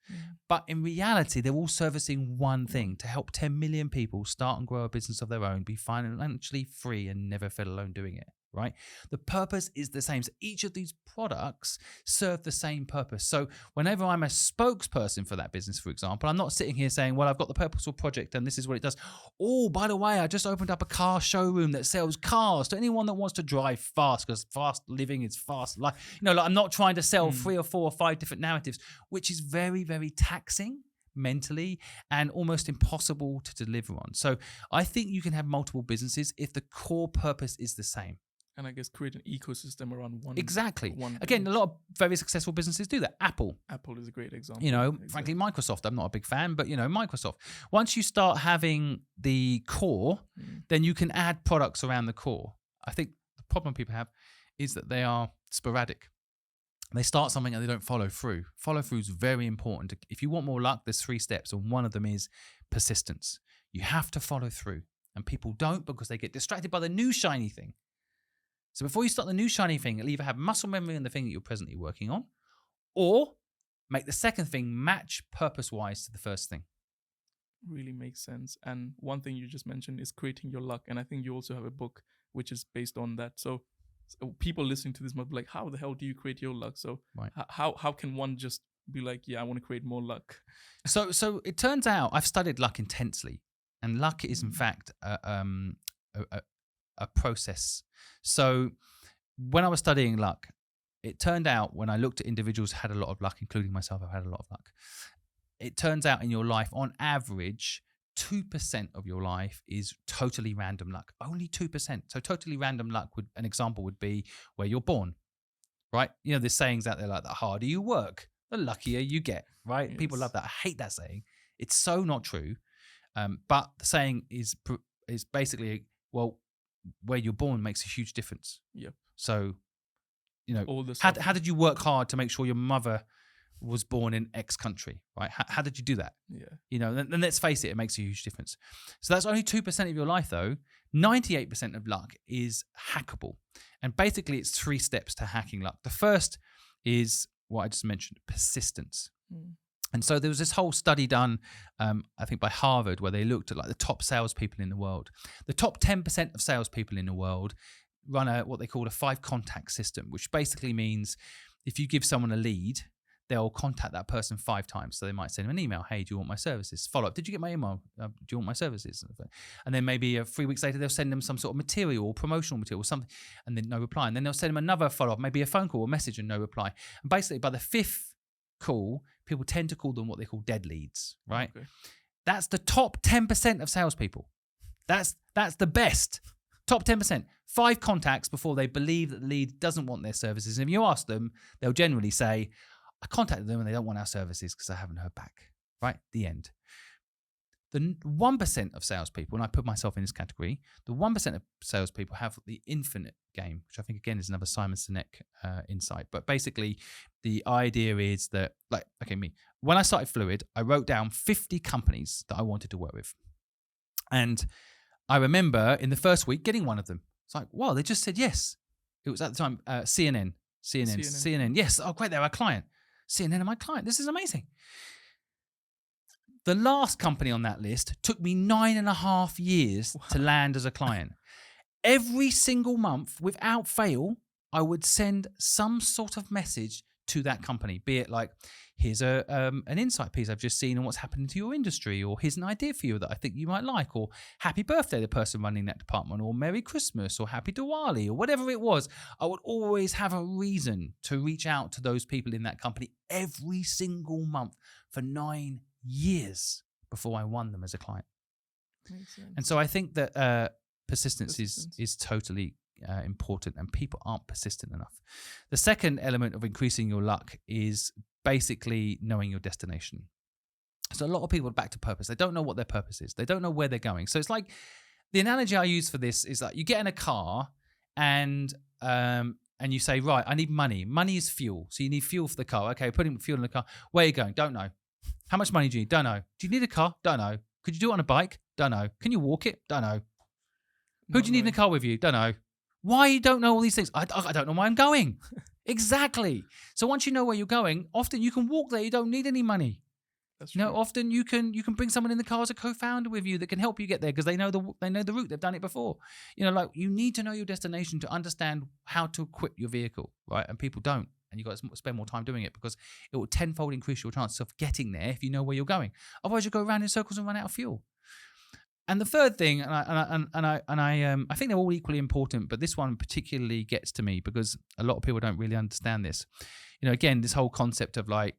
But in reality, they're all servicing one thing: to help 10 million people start and grow a business of their own, be financially free and never feel alone doing it. right? The purpose is the same. So each of these products serve the same purpose. So whenever I'm a spokesperson for that business, for example, I'm not sitting here saying, well, I've got the Purposeful Project and this is what it does. Oh, by the way, I just opened up a car showroom that sells cars to anyone that wants to drive fast, because fast living is fast life. Like I'm not trying to sell 3 or 4 or 5 different narratives, which is very, very taxing mentally and almost impossible to deliver on. So I think you can have multiple businesses if the core purpose is the same. And I guess create an ecosystem around one. Exactly. One Again, a business. lot of very successful businesses do that. Apple is a great example. Frankly, Microsoft, I'm not a big fan, but Microsoft. Once you start having the core, then you can add products around the core. I think the problem people have is that they are sporadic. They start something and they don't follow through. Follow through is very important. If you want more luck, there's 3 steps, and one of them is persistence. You have to follow through, and people don't because they get distracted by the new shiny thing. So before you start the new shiny thing, it'll either have muscle memory in the thing that you're presently working on, or make the second thing match purpose-wise to the first thing. Really makes sense. And one thing you just mentioned is creating your luck. And I think you also have a book which is based on that. So people listening to this must be like, how the hell do you create your luck? So right. How can one just be like, yeah, I want to create more luck? So it turns out I've studied luck intensely, and luck is in fact a process. So when I was studying luck, it turned out when I looked at individuals who had a lot of luck, including myself, I've had a lot of luck. It turns out in your life, on average, 2% of your life is totally random luck. Only 2%. So totally random luck an example would be where you're born, right? There's sayings out there like, the harder you work, the luckier you get, right? Yes. People love that. I hate that saying. It's so not true. But the saying is basically, well, where you're born makes a huge difference. Yep. So, all the how did you work hard to make sure your mother was born in X country, right? How did you do that? Yeah. Then let's face it makes a huge difference. So that's only 2% of your life, though. 98% of luck is hackable. And basically, it's 3 steps to hacking luck. The first is what I just mentioned, persistence. And so there was this whole study done, I think by Harvard, where they looked at like the top salespeople in the world. The top 10% of salespeople in the world run what they call a 5-contact system, which basically means if you give someone a lead, they'll contact that person 5 times. So they might send them an email. Hey, do you want my services? Follow up. Did you get my email? Do you want my services? And then maybe 3 weeks later, they'll send them some sort of material or promotional material or something, and then no reply. And then they'll send them another follow-up, maybe a phone call or message and no reply. And basically by the 5th call, people tend to call them what they call dead leads, right? Okay. That's the top 10% of salespeople. That's the best. Top 10%. 5 contacts before they believe that the lead doesn't want their services. And if you ask them, they'll generally say, I contacted them and they don't want our services because I haven't heard back, right? The end. The 1% of salespeople, and I put myself in this category, the 1% of salespeople have the infinite game, which I think, again, is another Simon Sinek insight. But basically, the idea is that, when I started Fluid, I wrote down 50 companies that I wanted to work with. And I remember in the first week getting one of them. It's like, wow, they just said yes. It was at the time CNN. Yes. Oh, great. They're our client. CNN are my client. This is amazing. The last company on that list took me 9.5 years to land as a client. Every single month, without fail, I would send some sort of message to that company, be it like, here's an insight piece I've just seen on what's happening to your industry, or here's an idea for you that I think you might like, or happy birthday, the person running that department, or Merry Christmas, or Happy Diwali, or whatever it was. I would always have a reason to reach out to those people in that company every single month for 9 years before I won them as a client. Makes sense. And so I think that persistence is totally important, and people aren't persistent enough. The second element of increasing your luck is basically knowing your destination. So a lot of people are back to purpose. They don't know what their purpose is. They don't know where they're going. So it's like, the analogy I use for this is like, you get in a car and you say, right, I need money. Money is fuel. So you need fuel for the car. Okay, putting fuel in the car. Where are you going? Don't know. How much money do you need? Don't know. Do you need a car? Don't know. Could you do it on a bike? Don't know. Can you walk it? Don't know. Who do you need in a car with you? Don't know. Why you don't know all these things? I don't know where I'm going. Exactly. So once you know where you're going, often you can walk there. You don't need any money. That's You know, true. often you can bring someone in the car as a co-founder with you that can help you get there because they know the route. They've done it before. You know, like you need to know your destination to understand how to equip your vehicle, right? And people don't, and you got to spend more time doing it because it will tenfold increase your chances of getting there if you know where you're going. Otherwise, you go around in circles and run out of fuel. And the third thing, I think they're all equally important, but this one particularly gets to me because a lot of people don't really understand this. You know, again, this whole concept of like,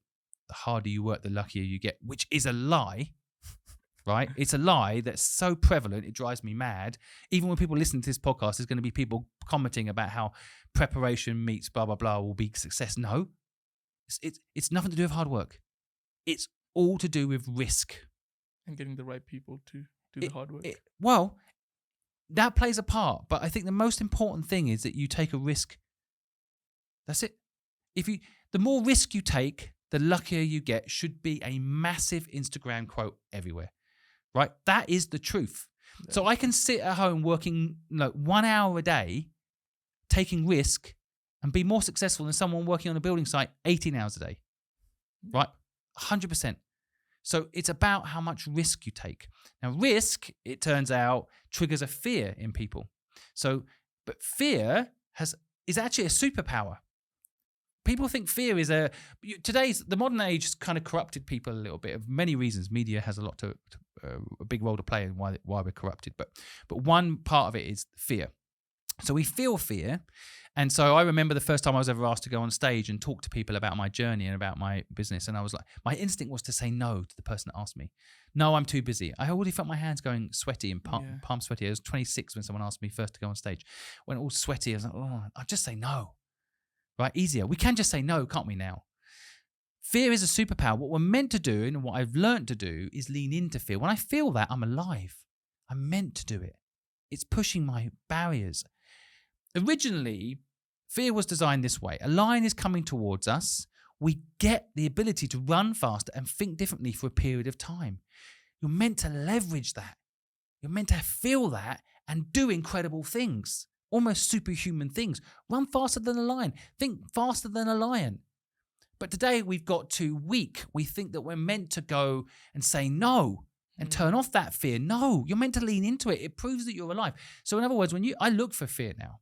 the harder you work, the luckier you get, which is a lie, right? It's a lie that's so prevalent, it drives me mad. Even when people listen to this podcast, there's going to be people commenting about how preparation meets blah, blah, blah will be success. No, it's nothing to do with hard work. It's all to do with risk. And getting the right people to do the hard work. Well, that plays a part, but I think the most important thing is that you take a risk. That's it. The more risk you take, the luckier you get should be a massive Instagram quote everywhere, right? That is the truth. Yeah. So I can sit at home working 1 hour a day, taking risk, and be more successful than someone working on a building site 18 hours a day, right? 100%. So it's about how much risk you take. Now, risk, it turns out, triggers a fear in people. But fear is actually a superpower. People think fear is the modern age has kind of corrupted people a little bit of many reasons. Media has a big role to play in why we're corrupted. But one part of it is fear. So we feel fear. And so I remember the first time I was ever asked to go on stage and talk to people about my journey and about my business. And I was like, my instinct was to say no to the person that asked me. No, I'm too busy. I already felt my hands going sweaty and palm sweaty. I was 26 when someone asked me first to go on stage. Went all sweaty. I was like, oh, I'll just say no. Right, easier. We can just say no, can't we now? Fear is a superpower. What we're meant to do and what I've learned to do is lean into fear. When I feel that, I'm alive. I'm meant to do it. It's pushing my barriers. Originally, fear was designed this way. A lion is coming towards us. We get the ability to run faster and think differently for a period of time. You're meant to leverage that. You're meant to feel that and do incredible things. Almost superhuman things. Run faster than a lion. Think faster than a lion. But today we've got too weak. We think that we're meant to go and say no and turn off that fear. No, you're meant to lean into it. It proves that you're alive. So in other words, I look for fear now.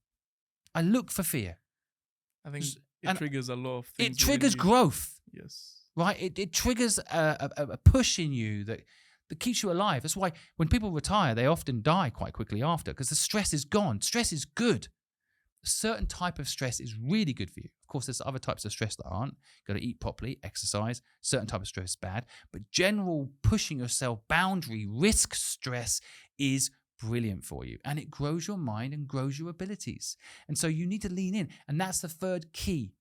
I look for fear. I think it triggers a lot of things. It triggers growth. Yes. Right? It triggers a push in you that keeps you alive. That's why when people retire, they often die quite quickly after because the stress is gone. Stress is good. A certain type of stress is really good for you. Of course, there's other types of stress that aren't. You've got to eat properly, exercise. Certain type of stress is bad. But general pushing yourself, boundary, risk stress is brilliant for you. And it grows your mind and grows your abilities. And so you need to lean in. And that's the third key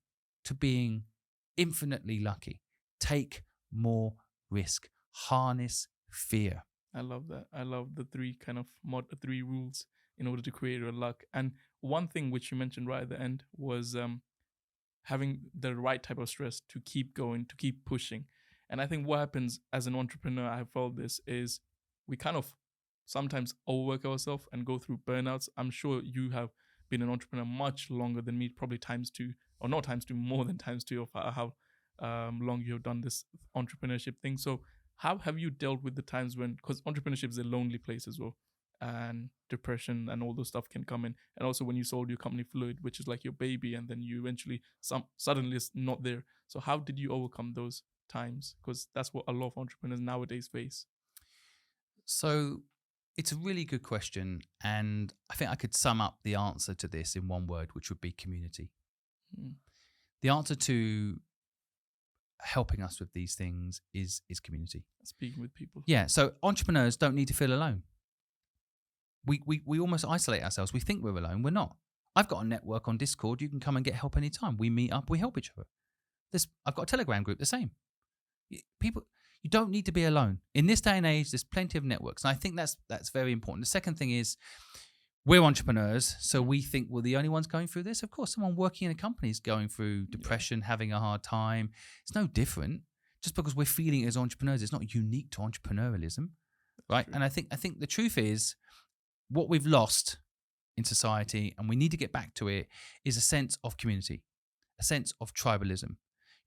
to being infinitely lucky. Take more risk. Harness fear. I love that. I love the three three rules in order to create your luck. And one thing which you mentioned right at the end was having the right type of stress to keep going, to keep pushing. And I think what happens as an entrepreneur, I have felt this, is we kind of sometimes overwork ourselves and go through burnouts. I'm sure you have been an entrepreneur much longer than me, probably times two, or not times two, more than times two of how long you have done this entrepreneurship thing. So how have you dealt with the times when, because entrepreneurship is a lonely place as well, and depression and all those stuff can come in. And also when you sold your company Fluid, which is like your baby, and then you eventually suddenly it's not there. So how did you overcome those times? Because that's what a lot of entrepreneurs nowadays face. So it's a really good question. And I think I could sum up the answer to this in one word, which would be community. The answer to helping us with these things is community. Speaking with people. Yeah. So entrepreneurs don't need to feel alone. We almost isolate ourselves. We think we're alone. We're not. I've got a network on Discord. You can come and get help anytime. We meet up. We help each other. I've got a Telegram group. The same. People, you don't need to be alone. In this day and age, there's plenty of networks. And I think that's very important. The second thing is we're entrepreneurs, so we think we're the only ones going through this. Of course, someone working in a company is going through depression, having a hard time. It's no different. Just because we're feeling it as entrepreneurs, it's not unique to entrepreneurialism, right? True. And I think the truth is what we've lost in society, and we need to get back to it, is a sense of community, a sense of tribalism.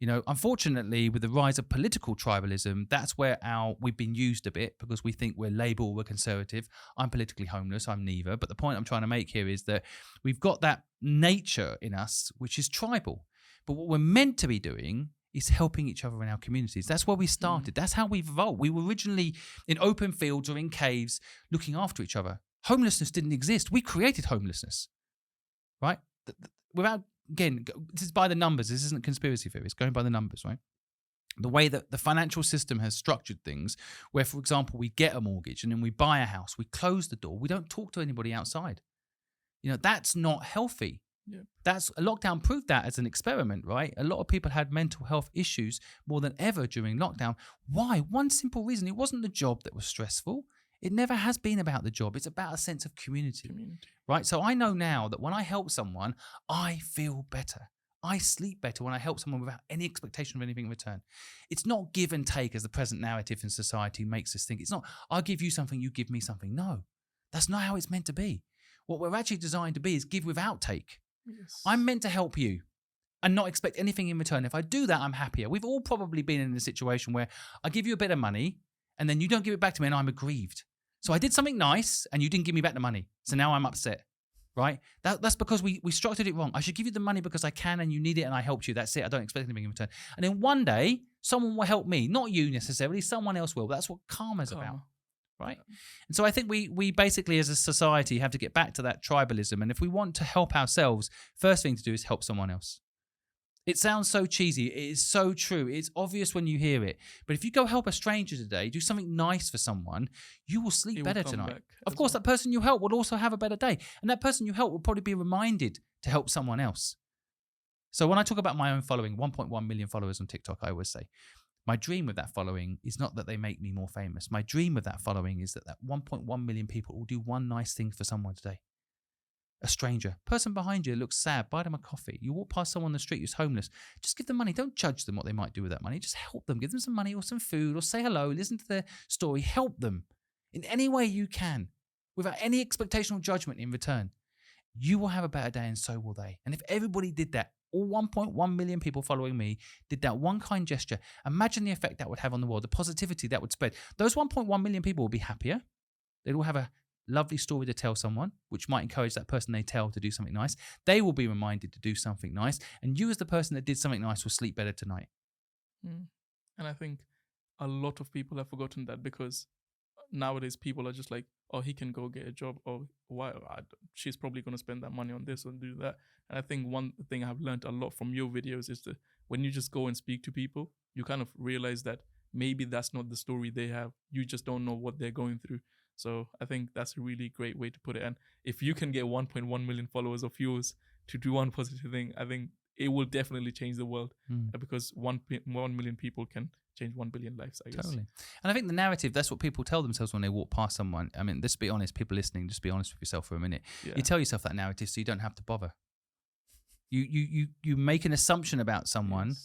Unfortunately, with the rise of political tribalism, that's where we've been used a bit because we think we're label, we're conservative. I'm politically homeless, I'm neither. But the point I'm trying to make here is that we've got that nature in us, which is tribal. But what we're meant to be doing is helping each other in our communities. That's where we started. That's how we've evolved. We were originally in open fields or in caves looking after each other. Homelessness didn't exist. We created homelessness, right? Without, again, this is by the numbers. This isn't conspiracy theory. It's going by the numbers, right? The way that the financial system has structured things, where, for example, we get a mortgage and then we buy a house, we close the door, we don't talk to anybody outside. That's not healthy. Yeah. That's lockdown proved that as an experiment, right? A lot of people had mental health issues more than ever during lockdown. Why? One simple reason. It wasn't the job that was stressful. It never has been about the job. It's about a sense of community. Right? So I know now that when I help someone, I feel better. I sleep better when I help someone without any expectation of anything in return. It's not give and take as the present narrative in society makes us think. It's not, I'll give you something, you give me something. No, that's not how it's meant to be. What we're actually designed to be is give without take. Yes. I'm meant to help you and not expect anything in return. If I do that, I'm happier. We've all probably been in a situation where I give you a bit of money and then you don't give it back to me and I'm aggrieved. So I did something nice and you didn't give me back the money. So now I'm upset, right? That's because we structured it wrong. I should give you the money because I can and you need it and I helped you. That's it. I don't expect anything in return. And then one day, someone will help me. Not you necessarily. Someone else will. That's what karma's about. Right? And so I think we basically as a society have to get back to that tribalism. And if we want to help ourselves, first thing to do is help someone else. It sounds so cheesy. It is so true. It's obvious when you hear it. But if you go help a stranger today, do something nice for someone, you will sleep better tonight. Of course, that person you help will also have a better day. And that person you help will probably be reminded to help someone else. So when I talk about my own following, 1.1 million followers on TikTok, I always say, my dream with that following is not that they make me more famous. My dream with that following is that 1.1 million people will do one nice thing for someone today. A stranger, person behind you looks sad, buy them a coffee. You walk past someone on the street who's homeless, just give them money. Don't judge them what they might do with that money. Just help them. Give them some money or some food or say hello, listen to their story. Help them in any way you can without any expectation or judgment in return. You will have a better day and so will they. And if everybody did that, all 1.1 million people following me did that one kind gesture, imagine the effect that would have on the world, the positivity that would spread. Those 1.1 million people will be happier. They'd all have a lovely story to tell someone, which might encourage that person they tell to do something nice. They will be reminded to do something nice. And you as the person that did something nice will sleep better tonight. And I think a lot of people have forgotten that because nowadays people are just like, oh, he can go get a job. Or why? She's probably going to spend that money on this and do that. And I think one thing I've learned a lot from your videos is that when you just go and speak to people, you kind of realize that maybe that's not the story they have. You just don't know what they're going through. So I think that's a really great way to put it. And if you can get 1.1 million followers of yours to do one positive thing, I think it will definitely change the world because 1 million people can change 1 billion lives, I guess. Totally. And I think the narrative, that's what people tell themselves when they walk past someone. I mean, let's be honest, people listening, just be honest with yourself for a minute. Yeah. You tell yourself that narrative so you don't have to bother. You make an assumption about someone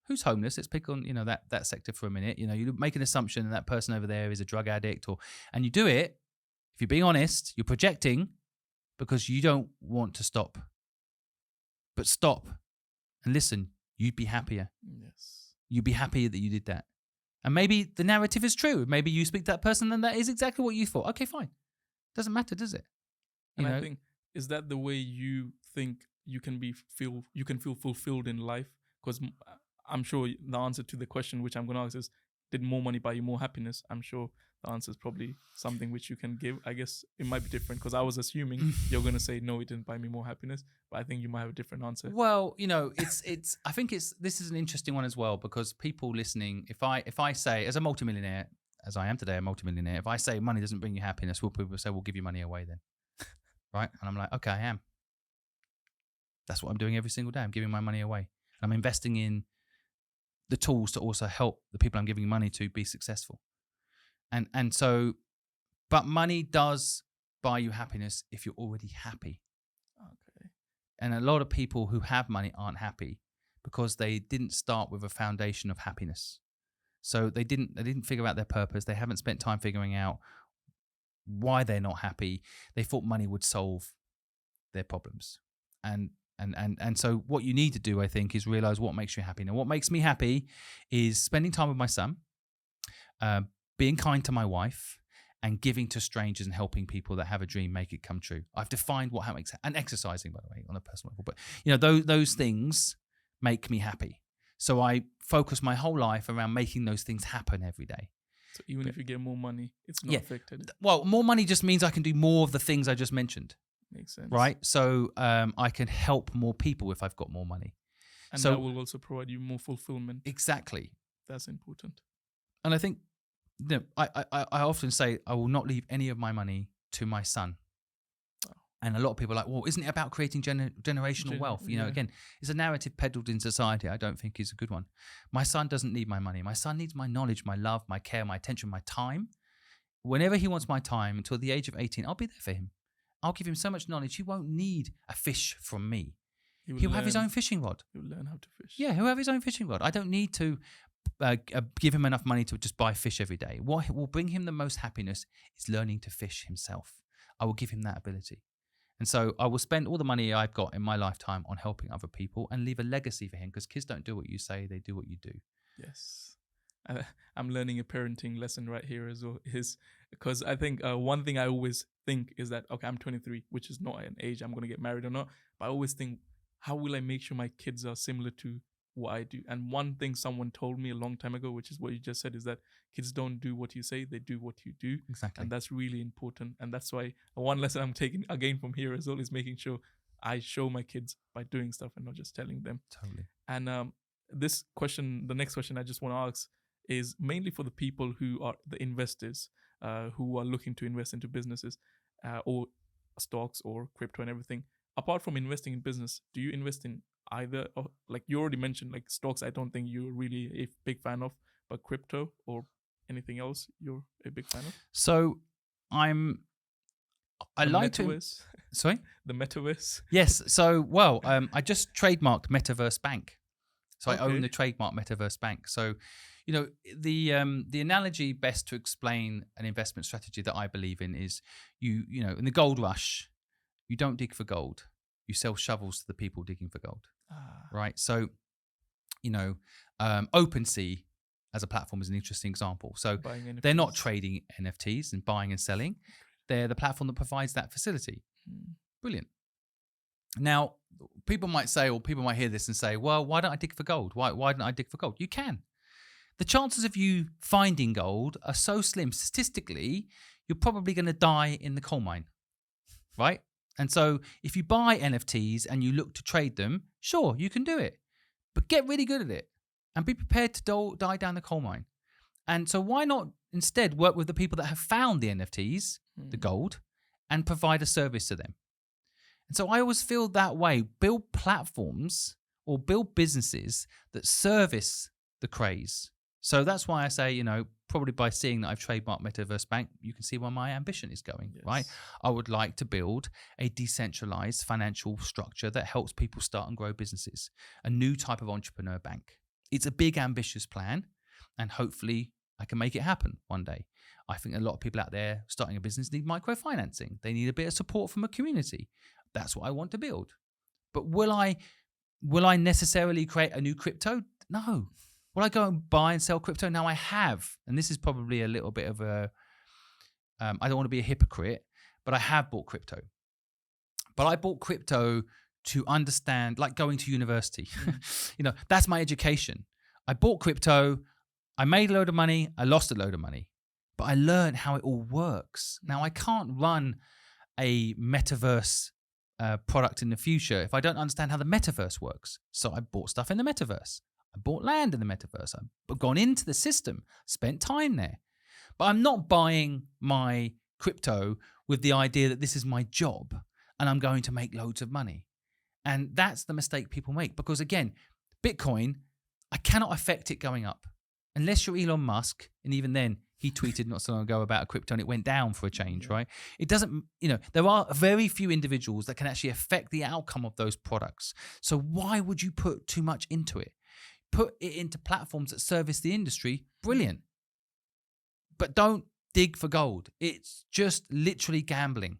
who's homeless. Let's pick on, that sector for a minute. You make an assumption that person over there is a drug addict and you do it, if you're being honest, you're projecting because you don't want to stop. But stop and listen, you'd be happier. Yes. You'd be happier that you did that. And maybe the narrative is true. Maybe you speak to that person and that is exactly what you thought. Okay, fine. Doesn't matter, does it? I think, is that the way you think you can feel fulfilled in life? Because I'm sure the answer to the question which I'm going to ask is, did more money buy you more happiness? I'm sure the answer is probably something which you can give. I guess it might be different because I was assuming you're going to say, no, it didn't buy me more happiness. But I think you might have a different answer. Well, I think this is an interesting one as well because people listening, if I say, as a multimillionaire, as I am today, a multimillionaire, if I say money doesn't bring you happiness, will people say, we'll give you money away then? Right? And I'm like, okay, I am. That's what I'm doing every single day. I'm giving my money away. I'm investing in the tools to also help the people I'm giving money to be successful. And so, but money does buy you happiness if you're already happy. Okay. And a lot of people who have money aren't happy because they didn't start with a foundation of happiness. So they didn't figure out their purpose. They haven't spent time figuring out why they're not happy. They thought money would solve their problems. And And so what you need to do, I think, is realize what makes you happy. Now, what makes me happy is spending time with my son, being kind to my wife, and giving to strangers and helping people that have a dream make it come true. I've defined what makes, and exercising, by the way, on a personal level. But you know, those things make me happy. So I focus my whole life around making those things happen every day. So even if you get more money, it's not affected. Well, more money just means I can do more of the things I just mentioned. Makes sense. Right? So I can help more people if I've got more money. And so, that will also provide you more fulfillment. Exactly. That's important. And I think, you know, I often say I will not leave any of my money to my son. Wow. And a lot of people are like, well, isn't it about creating generational wealth? You know, again, it's a narrative peddled in society I don't think is a good one. My son doesn't need my money. My son needs my knowledge, my love, my care, my attention, my time. Whenever he wants my time until the age of 18, I'll be there for him. I'll give him so much knowledge, he won't need a fish from me. He'll have his own fishing rod. He'll learn how to fish. Yeah, he'll have his own fishing rod. I don't need to give him enough money to just buy fish every day. What will bring him the most happiness is learning to fish himself. I will give him that ability. And so I will spend all the money I've got in my lifetime on helping other people and leave a legacy for him, because kids don't do what you say, they do what you do. Yes. I'm learning a parenting lesson right here as well, is because I think one thing I always think is that, okay, I'm 23, which is not an age I'm going to get married or not. But I always think, how will I make sure my kids are similar to what I do? And one thing someone told me a long time ago, which is what you just said, is that kids don't do what you say, they do what you do. Exactly. And that's really important. And that's why one lesson I'm taking again from here as well is making sure I show my kids by doing stuff and not just telling them. Totally. And this question, the next question I just want to ask is mainly for the people who are the investors who are looking to invest into businesses or stocks or crypto and everything. Apart from investing in business, do you invest in either, like you already mentioned, like stocks, I don't think you're really a big fan of, but crypto or anything else you're a big fan of? So I like metaverse. Sorry? The metaverse. Yes. So, well, I just trademarked Metaverse Bank. So I own the Trademarked Metaverse Bank. So, you know, the analogy best to explain an investment strategy that I believe in is you know, in the gold rush, you don't dig for gold. You sell shovels to the people digging for gold. Right? So, you know, OpenSea as a platform is an interesting example. So they're not trading NFTs and buying and selling. They're the platform that provides that facility. Brilliant. Now, people might say, or people might hear this and say, well, why don't I dig for gold? Why don't I dig for gold? You can. The chances of you finding gold are so slim. Statistically, you're probably going to die in the coal mine, right? And so if you buy NFTs and you look to trade them, sure, you can do it. But get really good at it and be prepared to die down the coal mine. And so why not instead work with the people that have found the NFTs, the gold, and provide a service to them? And so I always feel that way. Build platforms or build businesses that service the craze. So that's why I say, you know, probably by seeing that I've trademarked Metaverse Bank, you can see where my ambition is going, right? I would like to build a decentralized financial structure that helps people start and grow businesses, a new type of entrepreneur bank. It's a big, ambitious plan, and hopefully I can make it happen one day. I think a lot of people out there starting a business need microfinancing. They need a bit of support from a community. That's what I want to build. But will I necessarily create a new crypto? No. Will I go and buy and sell crypto? Now I have, and this is probably a little bit of a, I don't want to be a hypocrite, but I have bought crypto. But I bought crypto to understand, like going to university. You know, that's my education. I bought crypto, I made a load of money, I lost a load of money, but I learned how it all works. Now I can't run a metaverse product in the future if I don't understand how the metaverse works. So I bought stuff in the metaverse. I bought land in the metaverse. I've gone into the system, spent time there. But I'm not buying my crypto with the idea that this is my job and I'm going to make loads of money. And that's the mistake people make, because again, Bitcoin, I cannot affect it going up unless you're Elon Musk. And even then, he tweeted not so long ago about a crypto and it went down for a change, right? It doesn't, you know, there are very few individuals that can actually affect the outcome of those products. So why would you put too much into it? Put it into platforms that service the industry. Brilliant. But don't dig for gold. It's just literally gambling.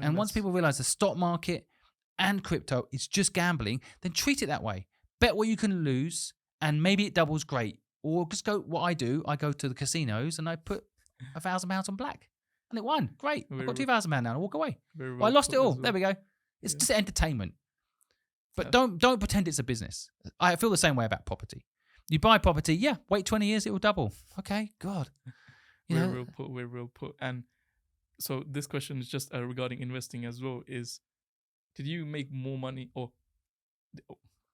And once people realize the stock market and crypto is just gambling, then treat it that way. Bet what you can lose, and maybe it doubles, great. Or just go, what I do, I go to the casinos and I put £1,000 on black. And it won. Great. I've got £2,000 now and I walk away. Well, I lost it all. Well. There we go. It's just entertainment. But don't pretend it's a business. I feel the same way about property. You buy property, wait 20 years, it will double. Okay, God. We're real put. And so this question is just regarding investing as well, is did you make more money, or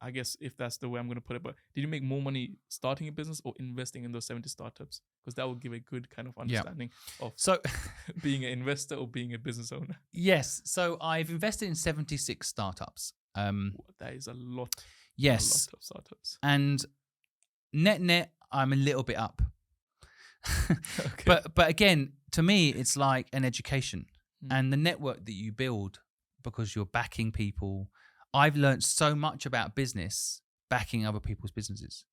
I guess if that's the way I'm going to put it, but did you make more money starting a business or investing in those 70 startups? Because that will give a good kind of understanding of being an investor or being a business owner. Yes. So I've invested in 76 startups. That is a lot. Yes. A lot of startups. And net, I'm a little bit up. Okay. But again, to me, it's like an education and the network that you build because you're backing people. I've learned so much about business backing other people's businesses.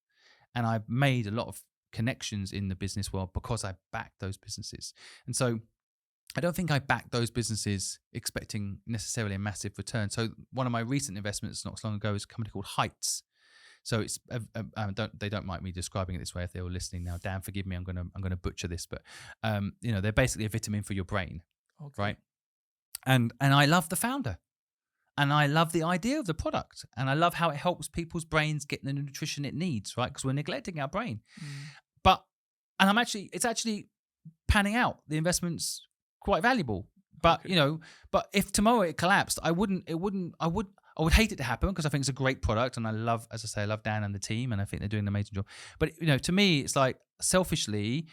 And I've made a lot of connections in the business world because I backed those businesses. And so I don't think I backed those businesses expecting necessarily a massive return. So one of my recent investments not so long ago is a company called Heights. So it's they don't mind me describing it this way if they were listening now. Dan, forgive me, I'm gonna butcher this, but they're basically a vitamin for your brain, right? And I love the founder, and I love the idea of the product, and I love how it helps people's brains get the nutrition it needs, right? Because we're neglecting our brain. It's actually panning out. The investment's quite valuable, but but if tomorrow it collapsed, I would hate it to happen because I think it's a great product, and I love Dan and the team, and I think they're doing an amazing job. But to me, it's like selfishly,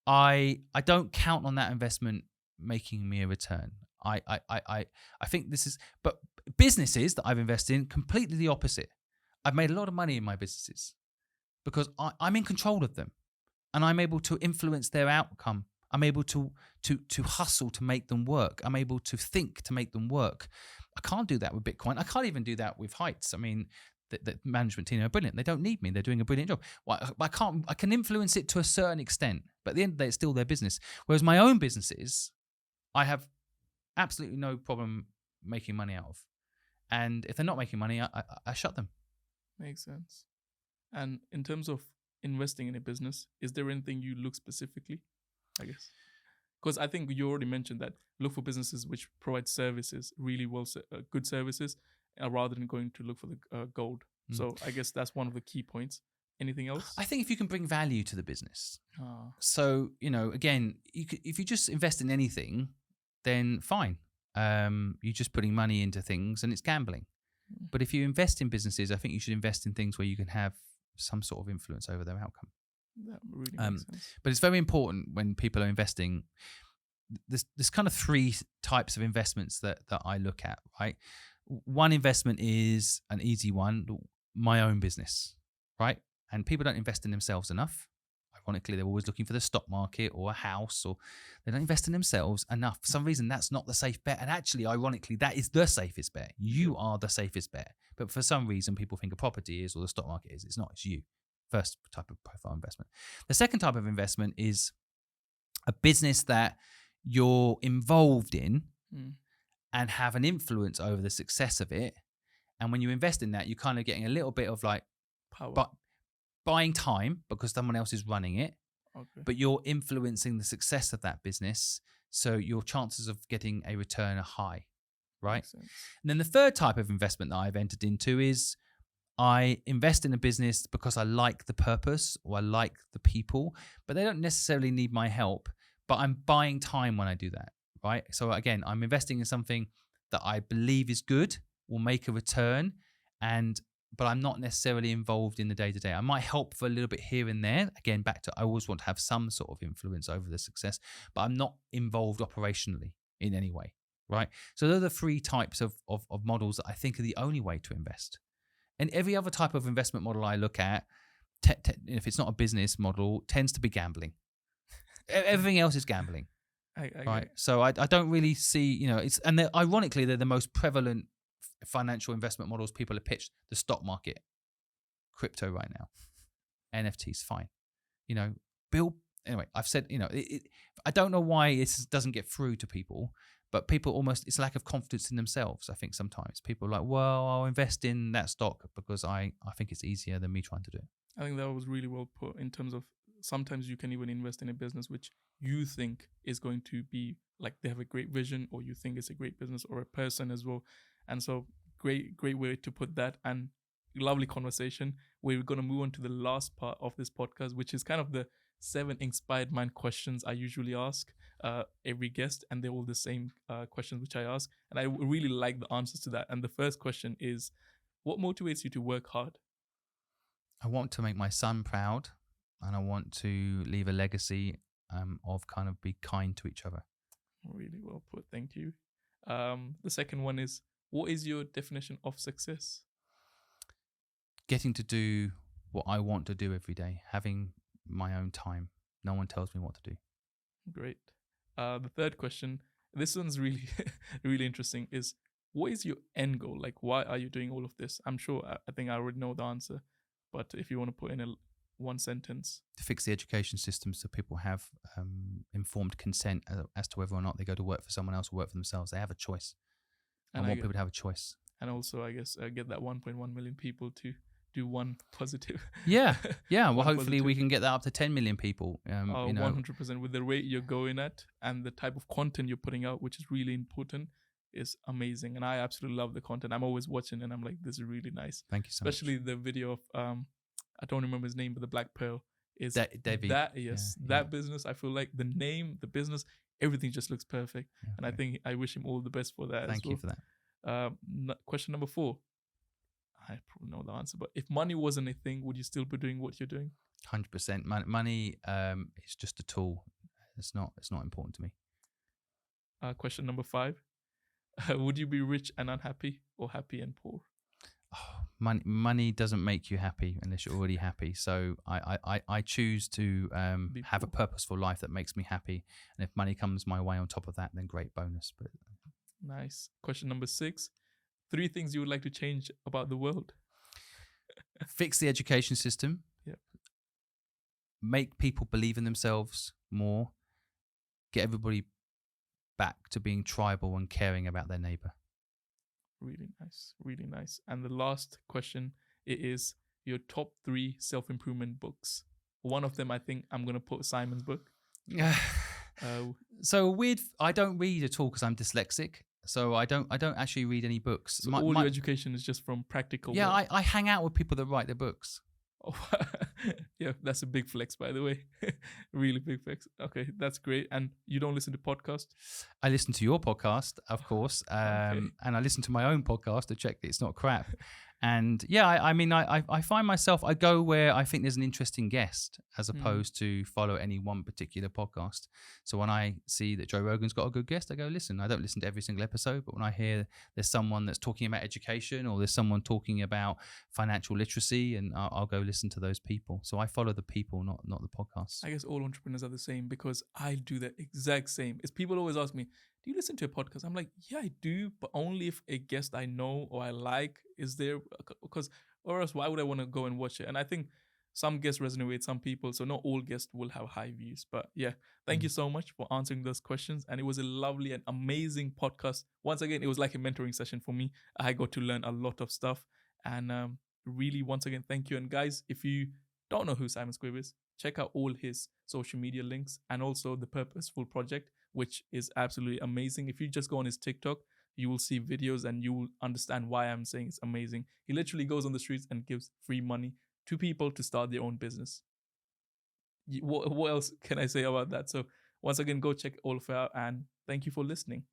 I don't count on that investment making me a return. I think this is, but businesses that I've invested in, completely the opposite. I've made a lot of money in my businesses because I'm in control of them, and I'm able to influence their outcome. I'm able to hustle to make them work. I'm able to think to make them work. I can't do that with Bitcoin. I can't even do that with Heights. I mean, the management team are brilliant. They don't need me. They're doing a brilliant job. Well, I can influence it to a certain extent, but at the end of the day, it's still their business. Whereas my own businesses, I have absolutely no problem making money out of. And if they're not making money, I shut them. Makes sense. And in terms of investing in a business, is there anything you look specifically, I guess? Because I think you already mentioned that look for businesses which provide services, really good services, rather than going to look for the gold. So I guess that's one of the key points. Anything else? I think if you can bring value to the business. So, again, if you just invest in anything, then fine. You're just putting money into things and it's gambling. But if you invest in businesses, I think you should invest in things where you can have some sort of influence over their outcome. That really makes sense. But it's very important when people are investing. There's kind of three types of investments that I look at, right? One investment is an easy one, my own business, right? And people don't invest in themselves enough. Ironically, they're always looking for the stock market or a house, or they don't invest in themselves enough. For some reason, that's not the safe bet. And actually, ironically, that is the safest bet. You are the safest bet. But for some reason, people think a property is or the stock market is. It's not. It's you. First type of profile investment. The second type of investment is a business that you're involved in and have an influence over the success of it. And when you invest in that, you're kind of getting a little bit of like power. But buying time because someone else is running it, but you're influencing the success of that business. So your chances of getting a return are high, right? And then the third type of investment that I've entered into is I invest in a business because I like the purpose or I like the people, but they don't necessarily need my help, but I'm buying time when I do that, right? So again, I'm investing in something that I believe is good, will make a return, but I'm not necessarily involved in the day-to-day. I might help for a little bit here and there. Again, back to I always want to have some sort of influence over the success, but I'm not involved operationally in any way, right? So those are the three types of models that I think are the only way to invest. And every other type of investment model I look at, if it's not a business model, tends to be gambling. Everything else is gambling, right? So I don't really see, ironically, they're the most prevalent financial investment models people have pitched. The stock market, crypto right now, NFTs, fine. Anyway, I've said, I don't know why this doesn't get through to people, But people almost, it's a lack of confidence in themselves. I think sometimes people are like, well, I'll invest in that stock because I think it's easier than me trying to do it. I think that was really well put in terms of sometimes you can even invest in a business which you think is going to be like they have a great vision, or you think it's a great business, or a person as well. And so great way to put that, and lovely conversation. We're going to move on to the last part of this podcast, which is kind of the 7 inspired mind questions I usually ask every guest, and they're all the same questions which I ask, and I really like the answers to that. And the first question is, what motivates you to work hard? I want to make my son proud, and I want to leave a legacy of kind of be kind to each other. Really well put, thank you. The second one is, what is your definition of success? Getting to do what I want to do every day, having my own time. No one tells me what to do. Great. The third question, this one's really, really interesting, is what is your end goal? Like, why are you doing all of this? I'm sure, I think I already know the answer, but if you want to put in one sentence. To fix the education system so people have informed consent as to whether or not they go to work for someone else or work for themselves. They have a choice. I want people to have a choice. And also, I guess, get that 1.1 million people to do one positive. Yeah. Well, hopefully we can get that up to 10 million people. 100% with the rate you're going at and the type of content you're putting out, which is really important, is amazing. And I absolutely love the content. I'm always watching and I'm like, this is really nice. Thank you so much. Especially the video of, I don't remember his name, but the Black Pearl is Davey. That business. I feel like the name, the business, everything just looks perfect. Yeah, and I think I wish him all the best for that. Thank you for that. Question number 4. I probably know the answer, but if money wasn't a thing, would you still be doing what you're doing? 100%. Money is just a tool. It's not important to me. Question number 5. Would you be rich and unhappy, or happy and poor? Oh, money doesn't make you happy unless you're already happy. So I choose to have a purposeful life that makes me happy. And if money comes my way on top of that, then great bonus. But nice. Question number 6. 3 things you would like to change about the world. Fix the education system. Yep. Make people believe in themselves more. Get everybody back to being tribal and caring about their neighbor. Really nice. Really nice. And the last question, it is your top 3 self-improvement books. One of them, I think I'm going to put Simon's book. So weird. I don't read at all because I'm dyslexic. So I don't actually read any books. So all your education is just from practical. Yeah, I hang out with people that write their books. Oh, yeah, that's a big flex, by the way. Really big flex. Okay, that's great. And you don't listen to podcasts? I listen to your podcast, of course, and I listen to my own podcast to check that it's not crap. And yeah, I find myself, I go where I think there's an interesting guest as opposed to follow any one particular podcast. So when I see that Joe Rogan's got a good guest, I go listen. I don't listen to every single episode, but when I hear there's someone that's talking about education or there's someone talking about financial literacy, and I'll go listen to those people. So I follow the people, not the podcasts. I guess all entrepreneurs are the same, because I do the exact same. Is people always ask me, do you listen to a podcast? I'm like, yeah, I do, but only if a guest I know or I like is there, because, or else why would I want to go and watch it? And I think some guests resonate with some people, so not all guests will have high views. But yeah, thank you so much for answering those questions. And it was a lovely and amazing podcast. Once again, it was like a mentoring session for me. I got to learn a lot of stuff. And really, once again, thank you. And guys, if you don't know who Simon Squibb is, check out all his social media links and also the Purposeful Project, which is absolutely amazing. If you just go on his TikTok, you will see videos and you will understand why I'm saying it's amazing. He literally goes on the streets and gives free money to people to start their own business. What else can I say about that? So once again, go check all of it out, and thank you for listening.